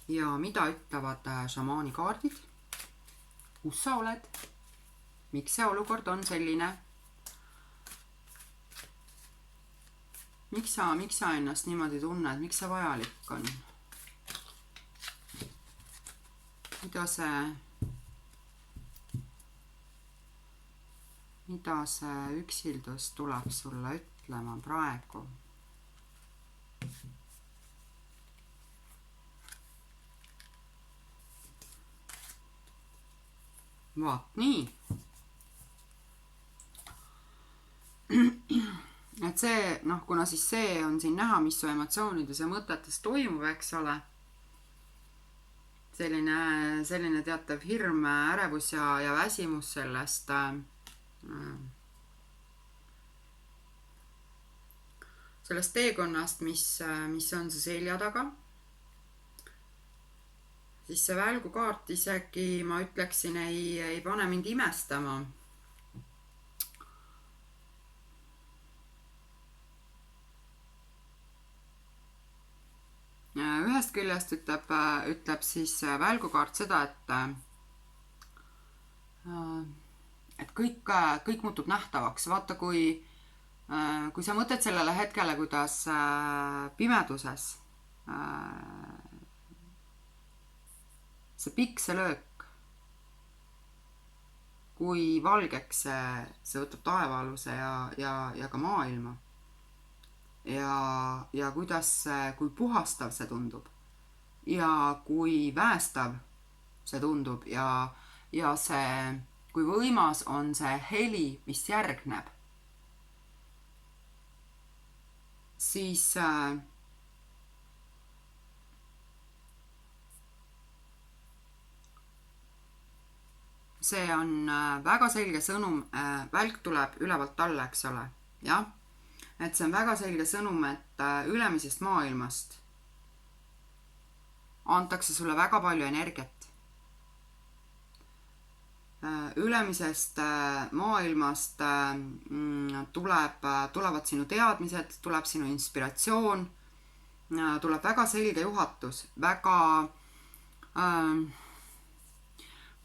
Ja mida ütlevad šamaani kaardid? Kus sa oled? Miks see olukord on selline? Miks sa ennast niimoodi tunned? Miks see vajalik on? Mida see üksildus tuleb sulle ütlema praegu? Vaat nii. Et see, kuna siis see on siin näha, mis su emotsioonides ja mõtetes toimub, eks ole, selline teatav hirm, ärevus ja väsimus sellest teekonnast, mis on su selja taga, siis see välgukaart isegi, ma ütleksin, ei pane mind imestama. Ühest küljest ütleb siis välgukaart seda, et kõik muutub nähtavaks. Vaata, kui sa mõtled sellele hetkele, kuidas pimeduses see pikselöök, kui valgeks see võtab taevaaluse ja ka maailma. Ja kuidas, kui puhastav see tundub. ja kui väestav see tundub ja see, kui võimas on see heli, mis järgneb, siis see on väga selge sõnum, välk tuleb ülevalt alla, eks ole, jah, et see on väga selge sõnum, et ülemisest maailmast antakse sulle väga palju energiat. Ülemisest maailmast tulevad sinu teadmised, tuleb sinu inspiratsioon, tuleb väga selge juhatus,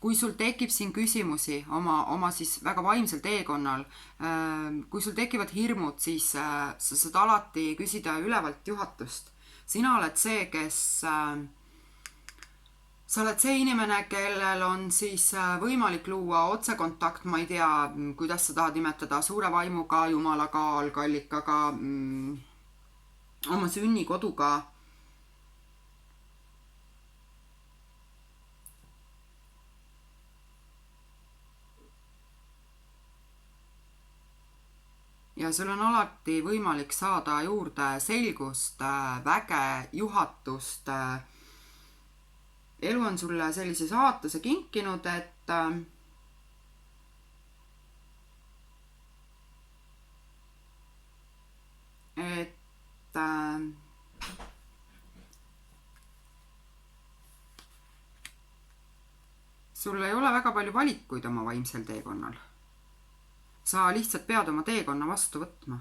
kui sul tekib siin küsimusi oma siis väga vaimsel teekonnal, kui sul tekivad hirmud, siis sa saad alati küsida ülevalt juhatust. Sina oled see, sa oled see inimene, kellel on siis võimalik luua otsekontakt, ma ei tea, kuidas sa tahad nimetada, suure vaimuga, jumalaga, algallikaga, oma sünnikoduga. Ja sul on alati võimalik saada juurde selgust, väge, juhatust. Elu on sulle sellise saatuse kinkinud, et sul ei ole väga palju valikuid oma vaimsel teekonnal. Sa lihtsalt pead oma teekonna vastu võtma.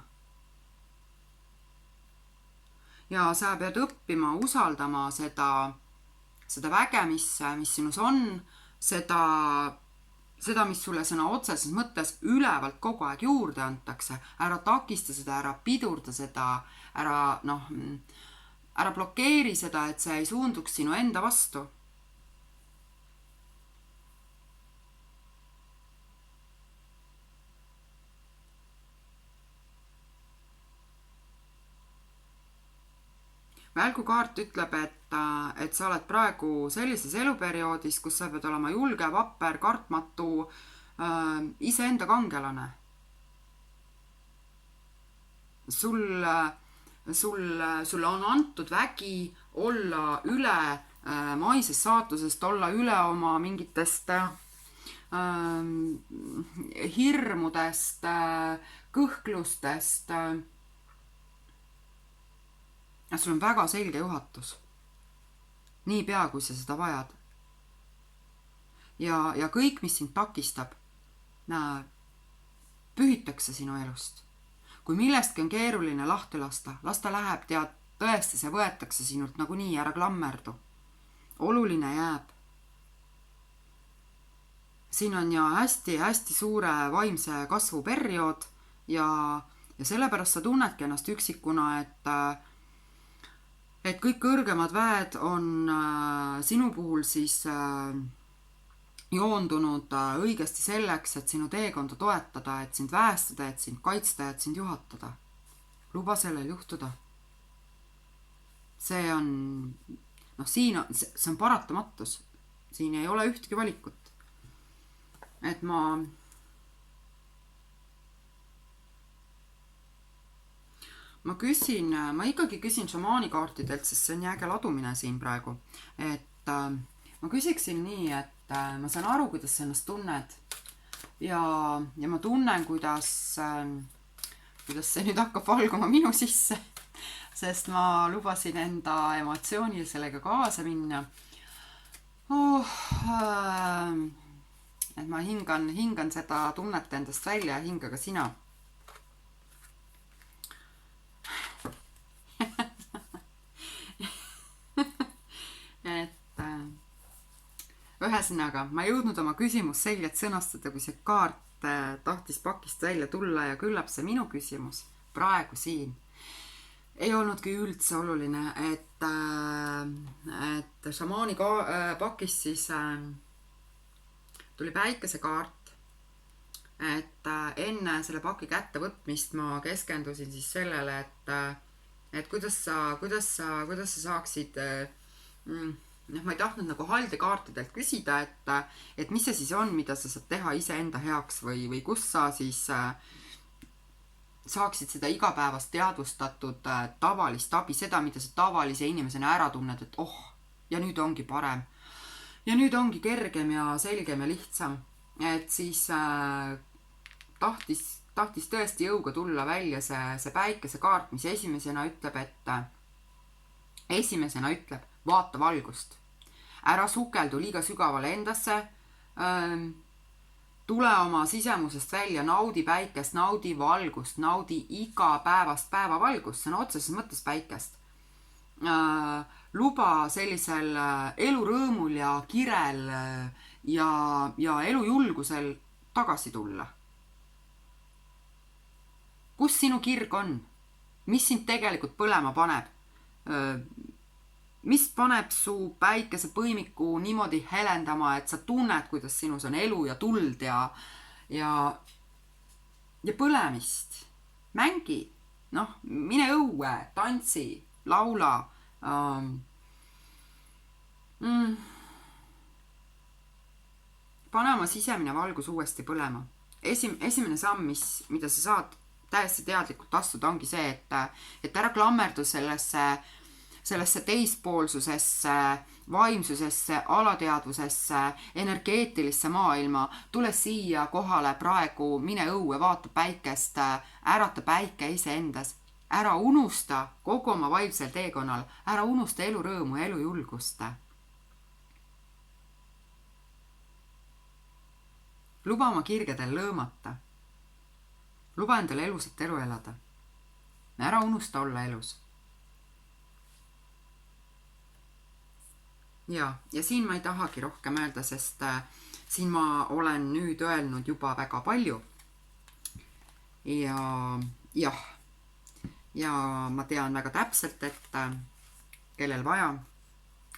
Ja sa pead õppima usaldama seda väge, mis sinus on, seda, mis sulle sõna otseses mõttes ülevalt kogu aeg juurde antakse. Ära takista seda, ära pidurda seda, ära blokeeri seda, et see ei suunduks sinu enda vastu. Välgukaart ütleb, et sa oled praegu sellises eluperioodis, kus sa pead olema julge, vapper, kartmatu, iseenda kangelane. Sulle on antud vägi olla üle maisest saatusest, olla üle oma mingitest hirmudest, kõhklustest. Ja sul on väga selge juhatus. Niipea, kui sa seda vajad. Ja kõik, mis sind takistab, pühitakse sinu elust. Kui millestki on keeruline lahti lasta, las ta läheb, tead, tõesti see võetakse sinult nagunii, ära klammerdu. Oluline jääb. Siin on ja hästi suure vaimse kasvu periood ja sellepärast sa tunnedki ennast üksikuna, et kõik kõrgemad väed on sinu puhul siis joondunud õigesti selleks, et sinu teekonda toetada, et sind väestada, et sind kaitsta, et sind juhatada. Luba sellel juhtuda. See on paratamatus. Siin ei ole ühtki valikut. Et ma ikkagi küsin šamaani kaartidelt, sest see on äge ladumine siin praegu. Et ma küsiksin nii, et ma saan aru, kuidas sa ennast tunned. Ja ma tunnen, kuidas see nüüd hakkab valguma minu sisse. Sest ma lubasin enda emotsioonil sellega kaasa minna. Et ma hingan seda tunnet endast välja ja hinga ka sina. Ühesõnaga, ma ei jõudnud oma küsimus selgelt sõnastada, kui see kaart tahtis pakist välja tulla ja küllap see minu küsimus praegu siin ei olnudki üldse oluline, et šamaani pakist siis tuli päikesekaart, et enne selle paki kätte võtmist ma keskendusin siis sellele, et kuidas sa saaksid ma ei tahtnud nagu haldekaartidelt küsida, et mis see siis on, mida sa saad teha iseenda heaks või kus sa siis saaksid seda igapäevast teadvustatud tavalist abi, seda, mida sa tavalise inimesena ära tunned, et ja nüüd ongi parem. Ja nüüd ongi kergem ja selgem ja lihtsam. Et siis tahtis tõesti jõuga tulla välja see päikesekaart, mis esimesena ütleb, vaata valgust. Ära sukeldu liiga sügavale endasse, tule oma sisemusest välja, naudi päikest, naudi valgust, naudi igapäevast päevavalgust, see on otseses mõttes päikest. Luba sellisel elurõõmul ja kirel ja elujulgusel tagasi tulla. Kus sinu kirg on? Mis sind tegelikult põlema paneb? Mis paneb su päikese põimiku niimoodi helendama, et sa tunned, kuidas sinus on elu ja tuld ja põlemist? Mängi, mine õue, tantsi, laula. Pane oma sisemine valgus uuesti põlema. Esimene samm, mida sa saad täiesti teadlikult astuda, ongi see, et ära klammerdu sellesse teispoolsusesse, vaimsusesse, alateadvusesse, energeetilisse maailma. Tule siia kohale praegu, mine õue, vaata päikest, ärata päike iseendas. Ära unusta kogu oma vaimsel teekonnal, ära unusta elurõõmu, elujulgust. Luba oma kirgedel lõõmata. Luba endale elusat elu elada. Ära unusta olla elus. Ja siin ma ei tahagi rohkem öelda, sest siin ma olen nüüd öelnud juba väga palju. Ja ma tean väga täpselt, et kellel vaja,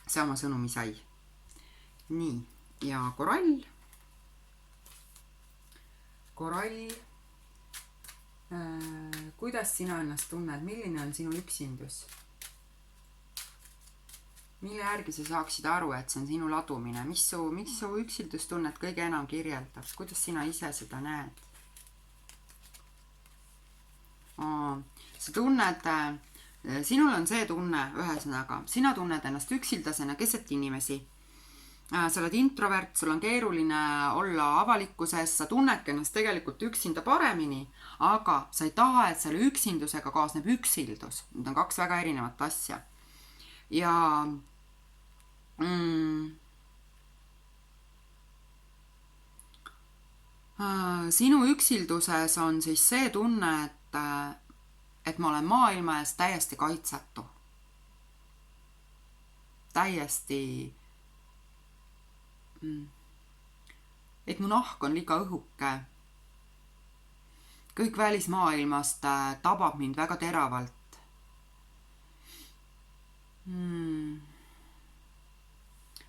see oma sõnumi sai. Nii, ja korall, kuidas sina ennast tunned, milline on sinu üksindus? Mille järgi sa saaksid aru, et see on sinu ladumine? Mis su üksildustunnet kõige enam kirjeldab? Kuidas sina ise seda näed? Sa tunned, sinul on see tunne, ühesõnaga, sina tunned ennast üksildasena keset inimesi. Sa oled introvert, sul on keeruline olla avalikkuses, sa tunnedki ennast tegelikult üksinda paremini, aga sa ei taha, et selle üksindusega kaasneb üksildus. Need on kaks väga erinevat asja. Ja sinu üksilduses on siis see tunne, et ma olen maailma ees täiesti kaitsetu. Täiesti, et mu nahk on liiga õhuke. Kõik välismaailmast tabab mind väga teravalt.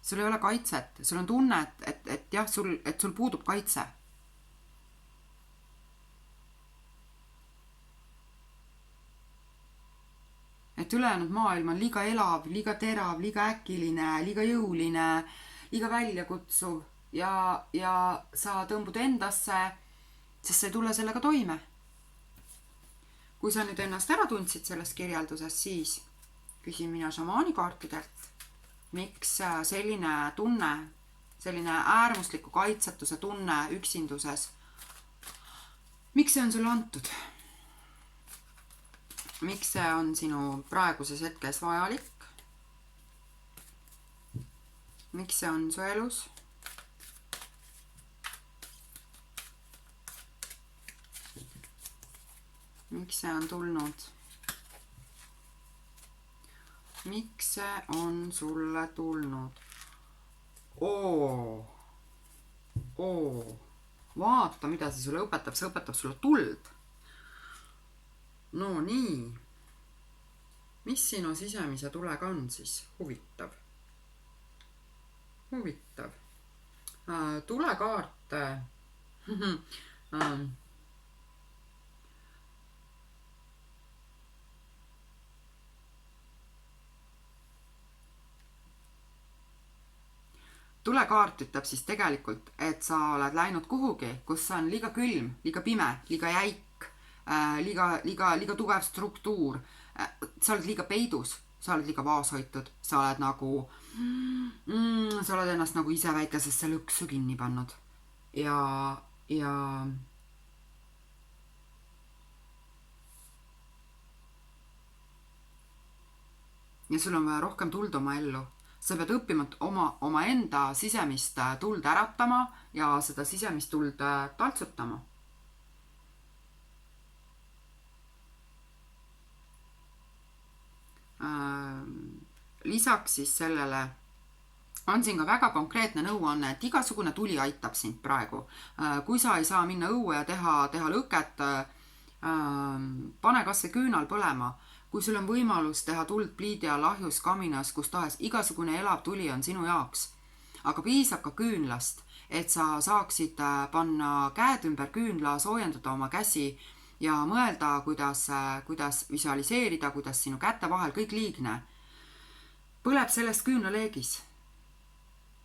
Sul ei ole kaitset, sul on tunne, et sul puudub kaitse. Et ülejäänud maailm on liiga elav, liiga terav, liiga äkiline, liiga jõuline, liiga väljakutsuv ja sa tõmbud endasse, sest sa ei tule sellega toime. Kui sa nüüd ennast ära tundsid selles kirjelduses, siis küsin mina šamaanikaartidelt, miks selline tunne, selline äärmusliku kaitsetuse tunne üksinduses, miks see on sulle antud? Miks see on sinu praeguses hetkes vajalik? Miks see on su elus? Miks see on tulnud? Miks see on sulle tulnud? Vaata, mida see sulle õpetab. See õpetab sulle tuld. No nii. Mis sinu sisemise tulega on siis? Huvitav. Tulekaart. tulekaart ütleb siis tegelikult, et sa oled läinud kuhugi, kus on liiga külm, liiga pime, liiga jäik, liiga tugev struktuur, sa oled liiga peidus, sa oled liiga vaoshoitud, sa oled nagu, sa oled ennast nagu ise väikesesse lõksu kinni pannud. ja sul on vaja rohkem tuld oma ellu. Sa pead õppima oma enda sisemist tuld äratama ja seda sisemist tuld taltsutama. Lisaks siis sellele on siin ka väga konkreetne nõuanne, et igasugune tuli aitab sind praegu. Kui sa ei saa minna õue ja teha lõket, pane kas see küünal põlema. Kui sul on võimalus teha tuld pliidi all, ahjus, kaminas, kus tahes, igasugune elav tuli on sinu jaoks. Aga piisab ka küünlast, et sa saaksid panna käed ümber küünla, soojendada oma käsi ja mõelda, kuidas visualiseerida, kuidas sinu käte vahel kõik liigne põleb sellest küünlaleegis.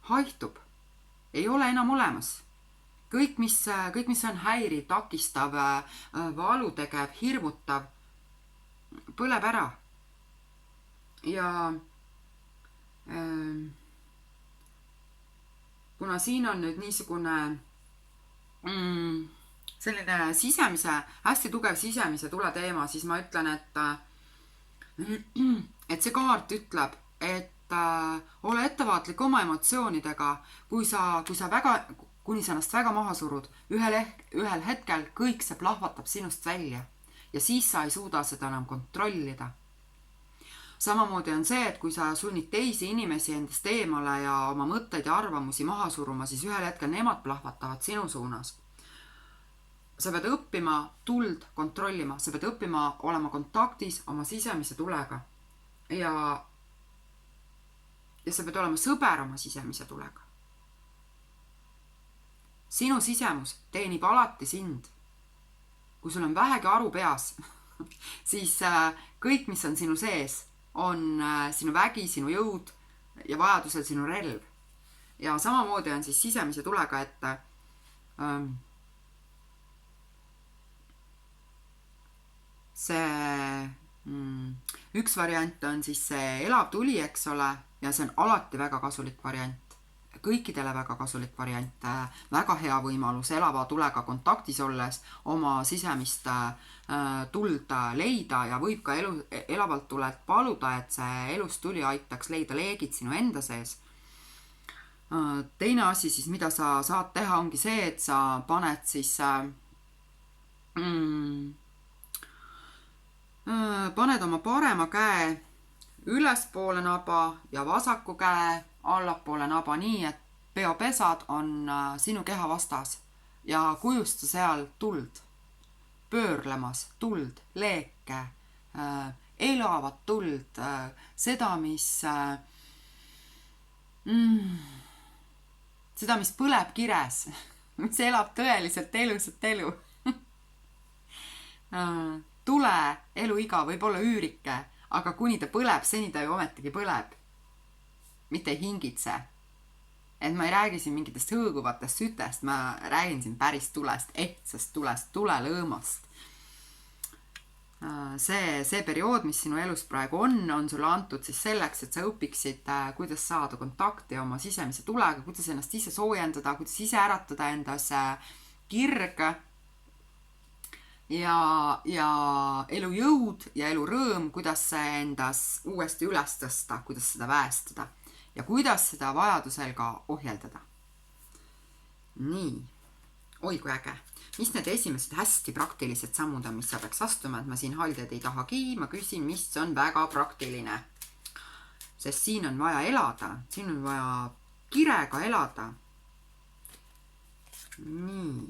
Haihtub. Ei ole enam olemas. Kõik, mis on häiriv, takistav, valu tegev, hirmutav, põleb ära. Ja kuna siin on nüüd niisugune selline hästi tugev sisemise tule teema, siis ma ütlen, et see kaart ütleb, et ole ettevaatlik oma emotsioonidega, kuni sa ennast väga maha surud. Ühel hetkel kõik see plahvatab sinust välja ja siis sa ei suuda seda enam kontrollida. Samamoodi on see, et kui sa sunnid teisi inimesi endast eemale ja oma mõtteid ja arvamusi maha suruma, siis ühel hetkel nemad plahvatavad sinu suunas. Sa pead õppima tuld kontrollima, sa pead õppima olema kontaktis oma sisemise tulega ja sa pead olema sõber oma sisemise tulega. Sinu sisemus teenib alati sind. Kui sul on vähegi aru peas, siis kõik, mis on sinu sees, on sinu vägi, sinu jõud ja vajadusel sinu relv. Ja samamoodi on siis sisemise tulega, et üks variant on siis see elav tuli, eks ole, ja see on alati väga kasulik variant. Kõikidele väga kasulik variant, väga hea võimalus elava tulega kontaktis olles oma sisemist tuld leida ja võib ka elavalt tulelt paluda, et see elust tuli aitaks leida leegid sinu enda sees. Teine asi siis, mida sa saad teha, ongi see, et sa paned siis paned oma parema käe ülespoole naba ja vasaku käe allapoole naba nii, et peopesad on sinu keha vastas ja kujusta seal tuld, pöörlemas tuld, leeke, elavat tuld, seda, mis põleb kires, mis elab tõeliselt elusat elu. Tule eluiga võib olla üürike, aga kuni ta põleb, seni ta ju ometigi põleb. Mitte ei hingitse. Et ma ei räägi siin mingitest hõõguvatest sütest, ma räägin siin päris tulest, ehtsast tulest, tulelõõmast. See periood, mis sinu elus praegu on sulle antud siis selleks, et sa õpiksid, kuidas saada kontakti oma sisemise tulega, kuidas ennast ise soojendada, kuidas ise äratada endas kirg ja elujõud ja elurõõm, kuidas see endas uuesti üles tõsta, kuidas seda väestada ja kuidas seda vajadusel ka ohjeldada. Nii, oi kui äge. Mis need esimesed hästi praktilised sammud on, mis sa peaks astuma, et ma siin haldjad ei tahagi, ma küsin, mis on väga praktiline. Sest siin on vaja elada, siin on vaja kirega elada. Nii.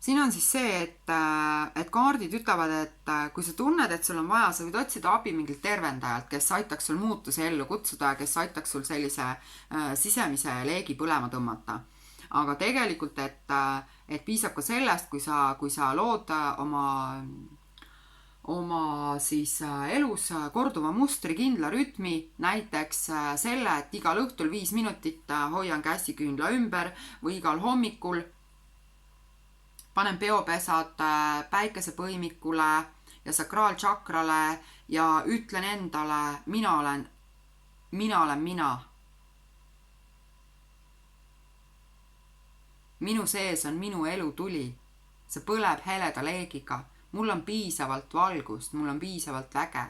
Siin on siis see, et kaardid ütlevad, et kui sa tunned, et sul on vaja, sa võid otsida abi mingilt tervendajalt, kes aitaks sul muutuse ellu kutsuda ja kes aitaks sul sellise sisemise leegi põlema tõmmata. aga tegelikult, et piisab ka sellest, kui sa lood oma siis elus korduva mustri, kindla rütmi, näiteks selle, et igal õhtul 5 minutit hoian käsiküünla ümber või igal hommikul panen peopesad päikesepõimikule ja sakraaltšakrale ja ütlen endale, mina olen mina. Minu sees on minu elu tuli. See põleb heleda leegiga. Mul on piisavalt valgust, mul on piisavalt väge.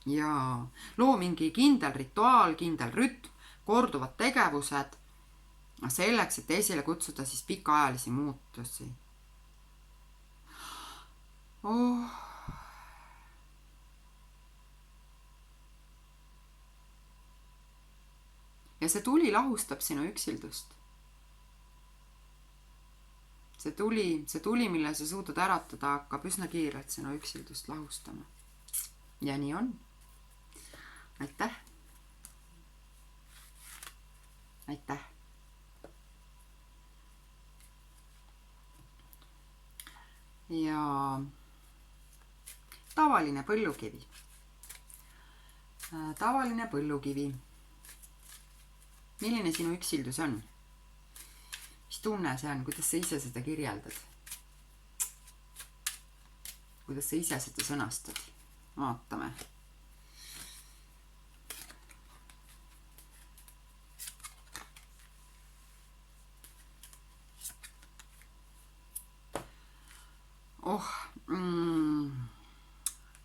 Ja loo mingi kindel rituaal, kindel rütm, korduvad tegevused selleks, et esile kutsuda siis pikaajalisi muutusi. Ja see tuli lahustab sinu üksildust. See tuli, mille sa suudad äratada, hakkab üsna kiirelt sinu üksildust lahustama. Ja nii on. Aitäh. Aitäh. Ja tavaline põllukivi. Tavaline põllukivi. Milline sinu üksildus on? Mis tunne see on? Kuidas sa ise seda kirjeldad? Kuidas sa ise seda sõnastad? Vaatame.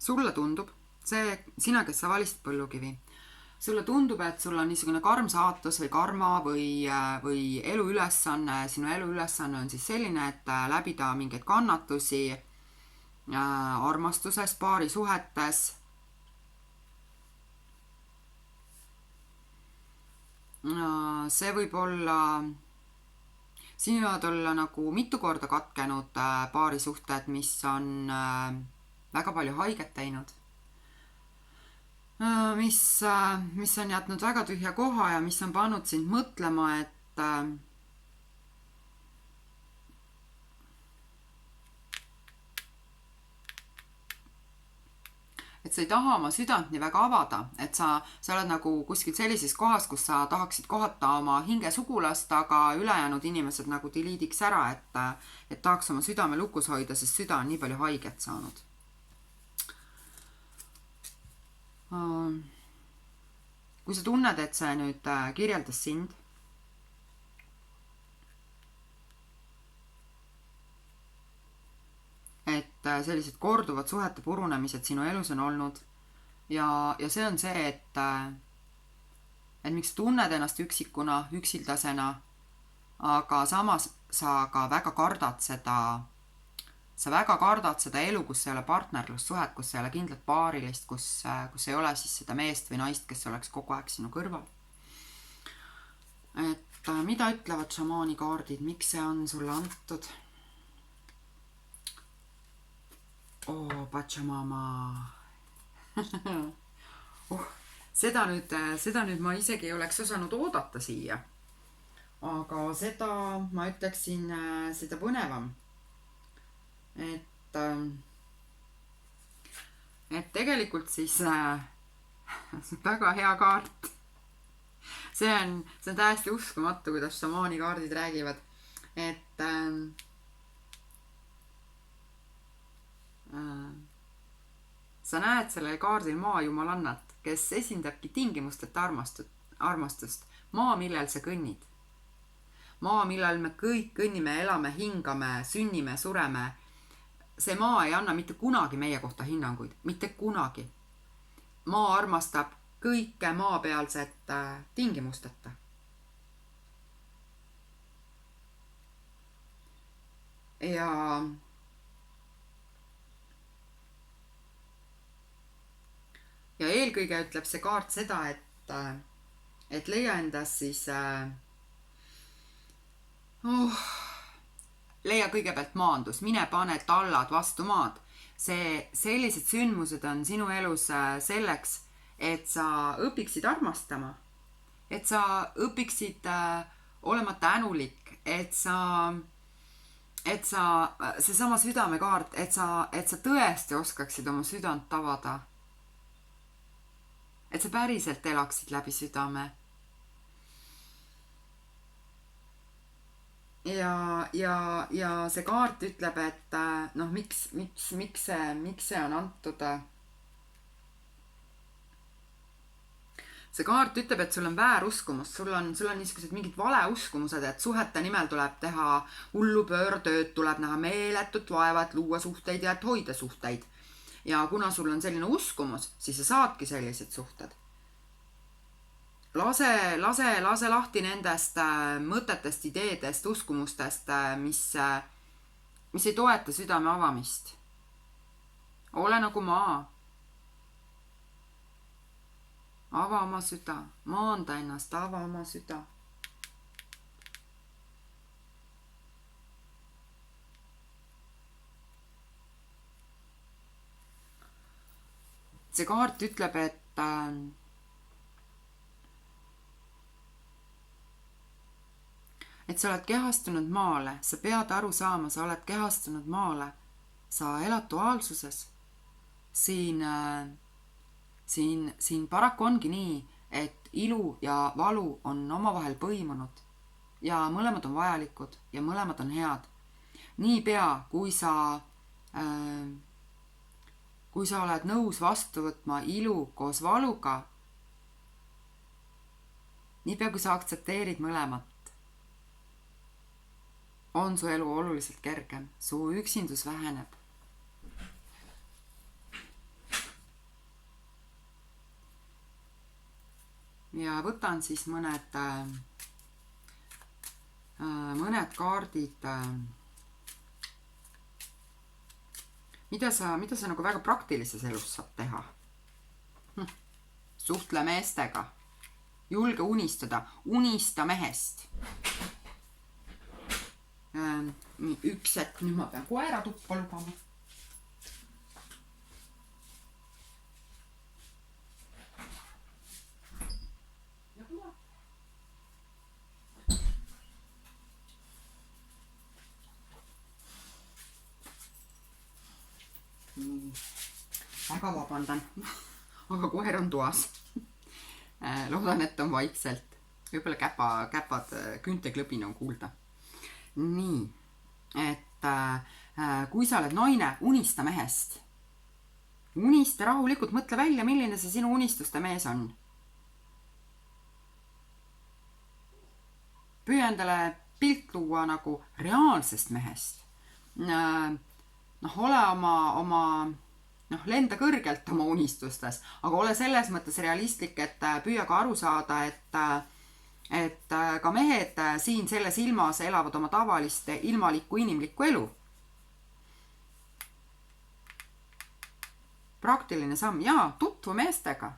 Sulle tundub, sina, kes sa valisid põllukivi, sulle tundub, et sul on niisugune karm saatus või karma või eluülesanne. Sinu eluülesanne on siis selline, et läbida mingeid kannatusi armastuses, paarisuhetes. See võib olla, siin võivad olla nagu mitu korda katkenud paarisuhted, mis on väga palju haiget teinud, mis on jätnud väga tühja koha ja mis on pannud sind mõtlema, et sa ei taha oma südant nii väga avada, et sa oled nagu kuskil sellises kohas, kus sa tahaksid kohata oma hingesugulast, aga ülejäänud inimesed nagu deliidiks ära, et tahaks oma südame lukus hoida, sest süda on nii palju haiget saanud. Kui sa tunned, et see nüüd kirjeldas sind, et sellised korduvad suhete purunemised sinu elus on olnud ja see on see, et miks sa tunned ennast üksikuna, üksildasena, aga samas sa ka väga kardad seda elu, kus ei ole partnerlussuhet, kus ei ole kindlat paarilist, kus ei ole siis seda meest või naist, kes oleks kogu aeg sinu kõrval. Et mida ütlevad šamaani kaardid, miks see on sulle antud? Pachamama. Seda nüüd ma isegi ei oleks osanud oodata siia. Aga seda, ma ütleksin, seda põnevam. Et tegelikult siis väga hea kaart. See on täiesti uskumatu, kuidas šamaani kaardid räägivad. Et sa näed sellel kaardil maa jumalannat, kes esindabki tingimusteta armastust. Maa, millel sa kõnnid. Maa, millel me kõik kõnnime, elame, hingame, sünnime, sureme. See maa ei anna mitte kunagi meie kohta hinnanguid. Mitte kunagi. Maa armastab kõike maapealset tingimusteta. Ja eelkõige ütleb see kaart seda, et leia kõigepealt maandus, mine pane tallad vastu maad. Sellised sündmused on sinu elus selleks, et sa õpiksid armastama, et sa õpiksid olema tänulik, et seesama südamekaart, et sa tõesti oskaksid oma südant avada. Et sa päriselt elaksid läbi südame. Ja see kaart ütleb, et miks see on antud. See kaart ütleb, et sul on vääruskumus, sul on niisugused mingid valeuskumused, et suhete nimel tuleb teha hullu pöörtööd, tuleb näha meeletut vaeva, et luua suhteid ja et hoida suhteid. Ja kuna sul on selline uskumus, siis sa saadki sellised suhted. Lase lahti nendest mõtetest, ideedest, uskumustest, mis ei toeta südame avamist. Ole nagu maa. Ava oma süda, maanda ennast, ava oma süda. See kaart ütleb, et sa oled kehastunud maale, sa pead aru saama, sa oled kehastunud maale, sa elad duaalsuses. Siin paraku ongi nii, et ilu ja valu on omavahel põimunud ja mõlemad on vajalikud ja mõlemad on head. Niipea, kui sa oled nõus vastu võtma ilu koos valuga, niipea, kui sa aktsepteerid mõlemat, on su elu oluliselt kergem, su üksindus väheneb. Ja võtan siis mõned kaardid, mida sa nagu väga praktilises elus saad teha. Suhtle meestega, julge unistada, unista mehest. Üks hetk, nüüd ma pean koera tuppa lubama. Väga vabandan, aga koer on toas. Loodan, et on vaikselt. Võib-olla käpad küünteklõbina on kuulda. Nii, et kui sa oled naine, unista mehest. Unista rahulikult, mõtle välja, milline see sinu unistuste mees on. Püüa endale pilt luua nagu reaalsest mehest. Ole oma lenda kõrgelt oma unistustes, aga ole selles mõttes realistlik, et püüa ka aru saada, et ka mehed siin selles ilmas elavad oma tavalist ilmalikku inimlikku elu. Praktiline samm, jaa, tutvu meestega.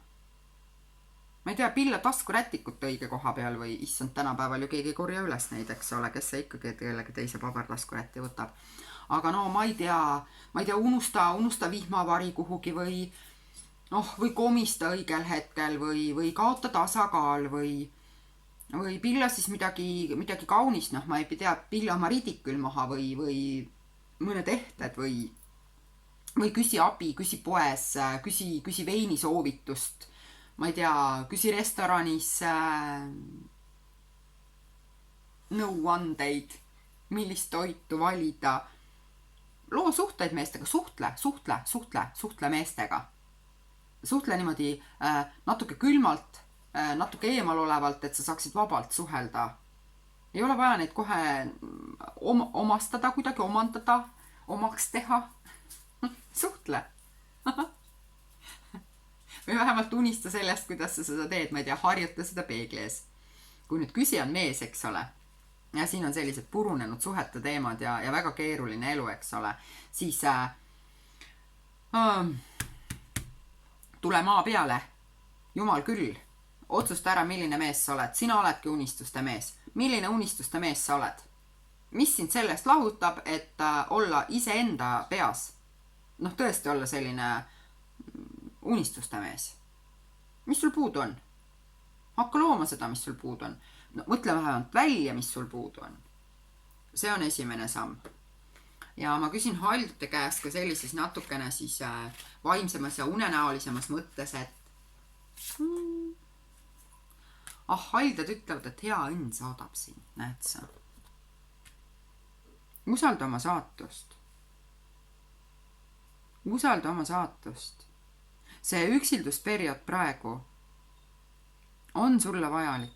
Ma ei tea, pilla taskurätikut õige koha peal või issand, tänapäeval ju keegi korja üles neid, eks ole, kes see ikkagi kellegi teise pabertaskurätti võtab. Aga ma ei tea, unusta vihmavari kuhugi või komista õigel hetkel või kaota tasakaal või pilla siis midagi kaunist, ma ei tea, pilla oma ridikül maha või mõned ehted või küsi abi, küsi poes, küsi veini soovitust, ma ei tea, küsi restoranis nõuandeid, millist toitu valida. Loo suhteid meestega, suhtle meestega. Suhtle niimoodi natuke külmalt, natuke eemal olevalt, et sa saaksid vabalt suhelda. Ei ole vaja neid kohe omastada, kuidagi omandada, omaks teha. Suhtle. Või vähemalt unista sellest, kuidas sa seda teed, ma ei tea, harjuta seda peegli ees. Kui nüüd küsija on mees, eks ole, ja siin on sellised purunenud suhete teemad ja väga keeruline elu, eks ole, siis tule maa peale, jumal küll, otsusta ära, milline mees sa oled, sina oledki unistuste mees. Milline unistuste mees sa oled? mis sind sellest lahutab, et olla iseenda peas? Noh, tõesti olla selline unistuste mees. Mis sul puudu on? Hakka looma seda, mis sul puudu on. No, mõtle vähemalt välja, mis sul puudu on. See on esimene samm. Ja ma küsin haldjate käest ka sellises natukene siis vaimsemas ja unenäolisemas mõttes, et haldjad ütlevad, et hea õnn saadab sind, näed sa. Usalda oma saatust. Usalda oma saatust. See üksildusperiood praegu on sulle vajalik.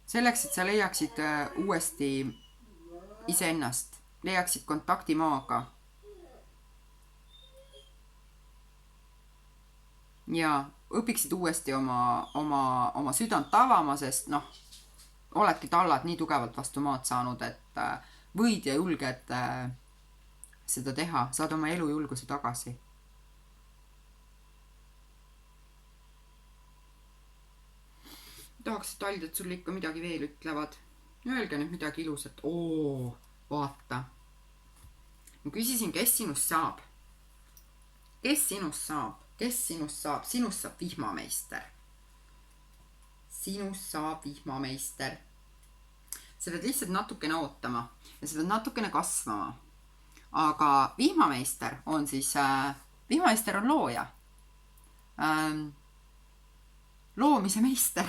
Selleks, et sa leiaksid uuesti iseennast, leiaksid kontakti maaga. Ja õpiksid uuesti oma südant avama, sest oledki tallad nii tugevalt vastu maad saanud, et võid ja julged seda teha, saad oma elujulguse tagasi. Tahaks, et haldjad sulle ikka midagi veel ütlevad. Öelge nüüd midagi ilusat. Vaata. Ma küsisin, kes sinust saab? Kes sinust saab? Kes sinust saab? Sinust saab vihmameister. Sinust saab vihmameister. Sa pead lihtsalt natukene ootama ja sa pead natukene kasvama. Aga vihmameister on siis, vihmameister on looja. Loomise meister.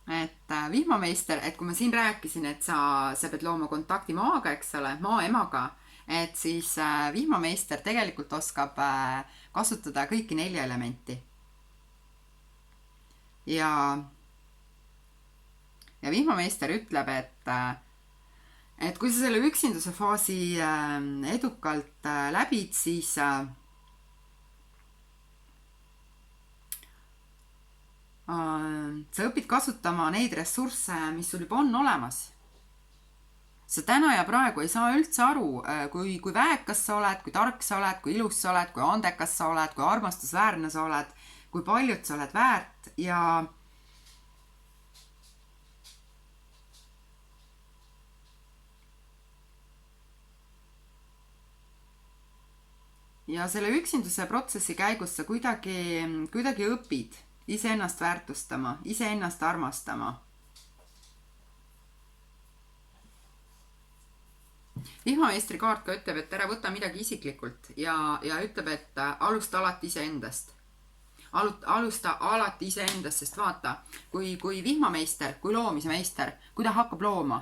Et vihmameister, et kui ma siin rääkisin, et sa pead looma kontakti maaga, eks ole, maa emaga, et siis vihmameister tegelikult oskab kasutada kõiki 4 elementi. Ja vihmameister ütleb, et kui sa selle üksinduse faasi edukalt läbid, siis sa õpid kasutama neid ressursse, mis sul juba on olemas. Sa täna ja praegu ei saa üldse aru, kui väekas sa oled, kui tark sa oled, kui ilus sa oled, kui andekas sa oled, kui armastusväärne sa oled, kui paljud sa oled väärt ja selle üksinduse protsessi käigus sa kuidagi õpid iseennast väärtustama, iseennast armastama. Vihmameistri kaart ka ütleb, et ära võta midagi isiklikult ja ütleb, et alusta alati iseendast. Alusta alati iseendast, sest vaata, kui vihmameister, kui loomise meister, kui ta hakkab looma,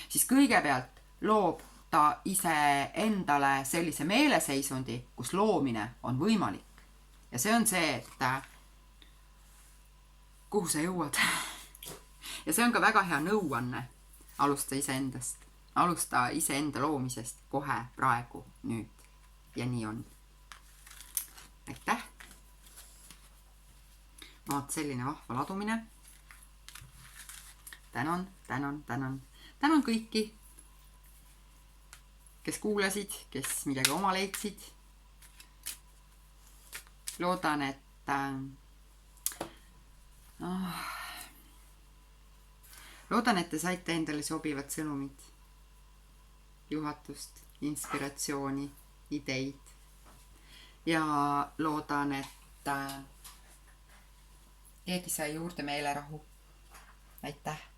siis kõigepealt loob ta ise endale sellise meeleseisundi, kus loomine on võimalik. Ja see on see, et kuhu sa jõuad. Ja see on ka väga hea nõuanne. Alusta iseendast. Alusta iseenda loomisest kohe, praegu, nüüd. Ja nii on. Aitäh. Vaat selline vahva ladumine. Tänan. Tänan kõiki, kes kuulasid, kes midagi oma leidsid. Loodan, et te saite endale sobivad sõnumid, juhatust, inspiratsiooni, ideid ja loodan, et keegi sai juurde meelerahu. Aitäh!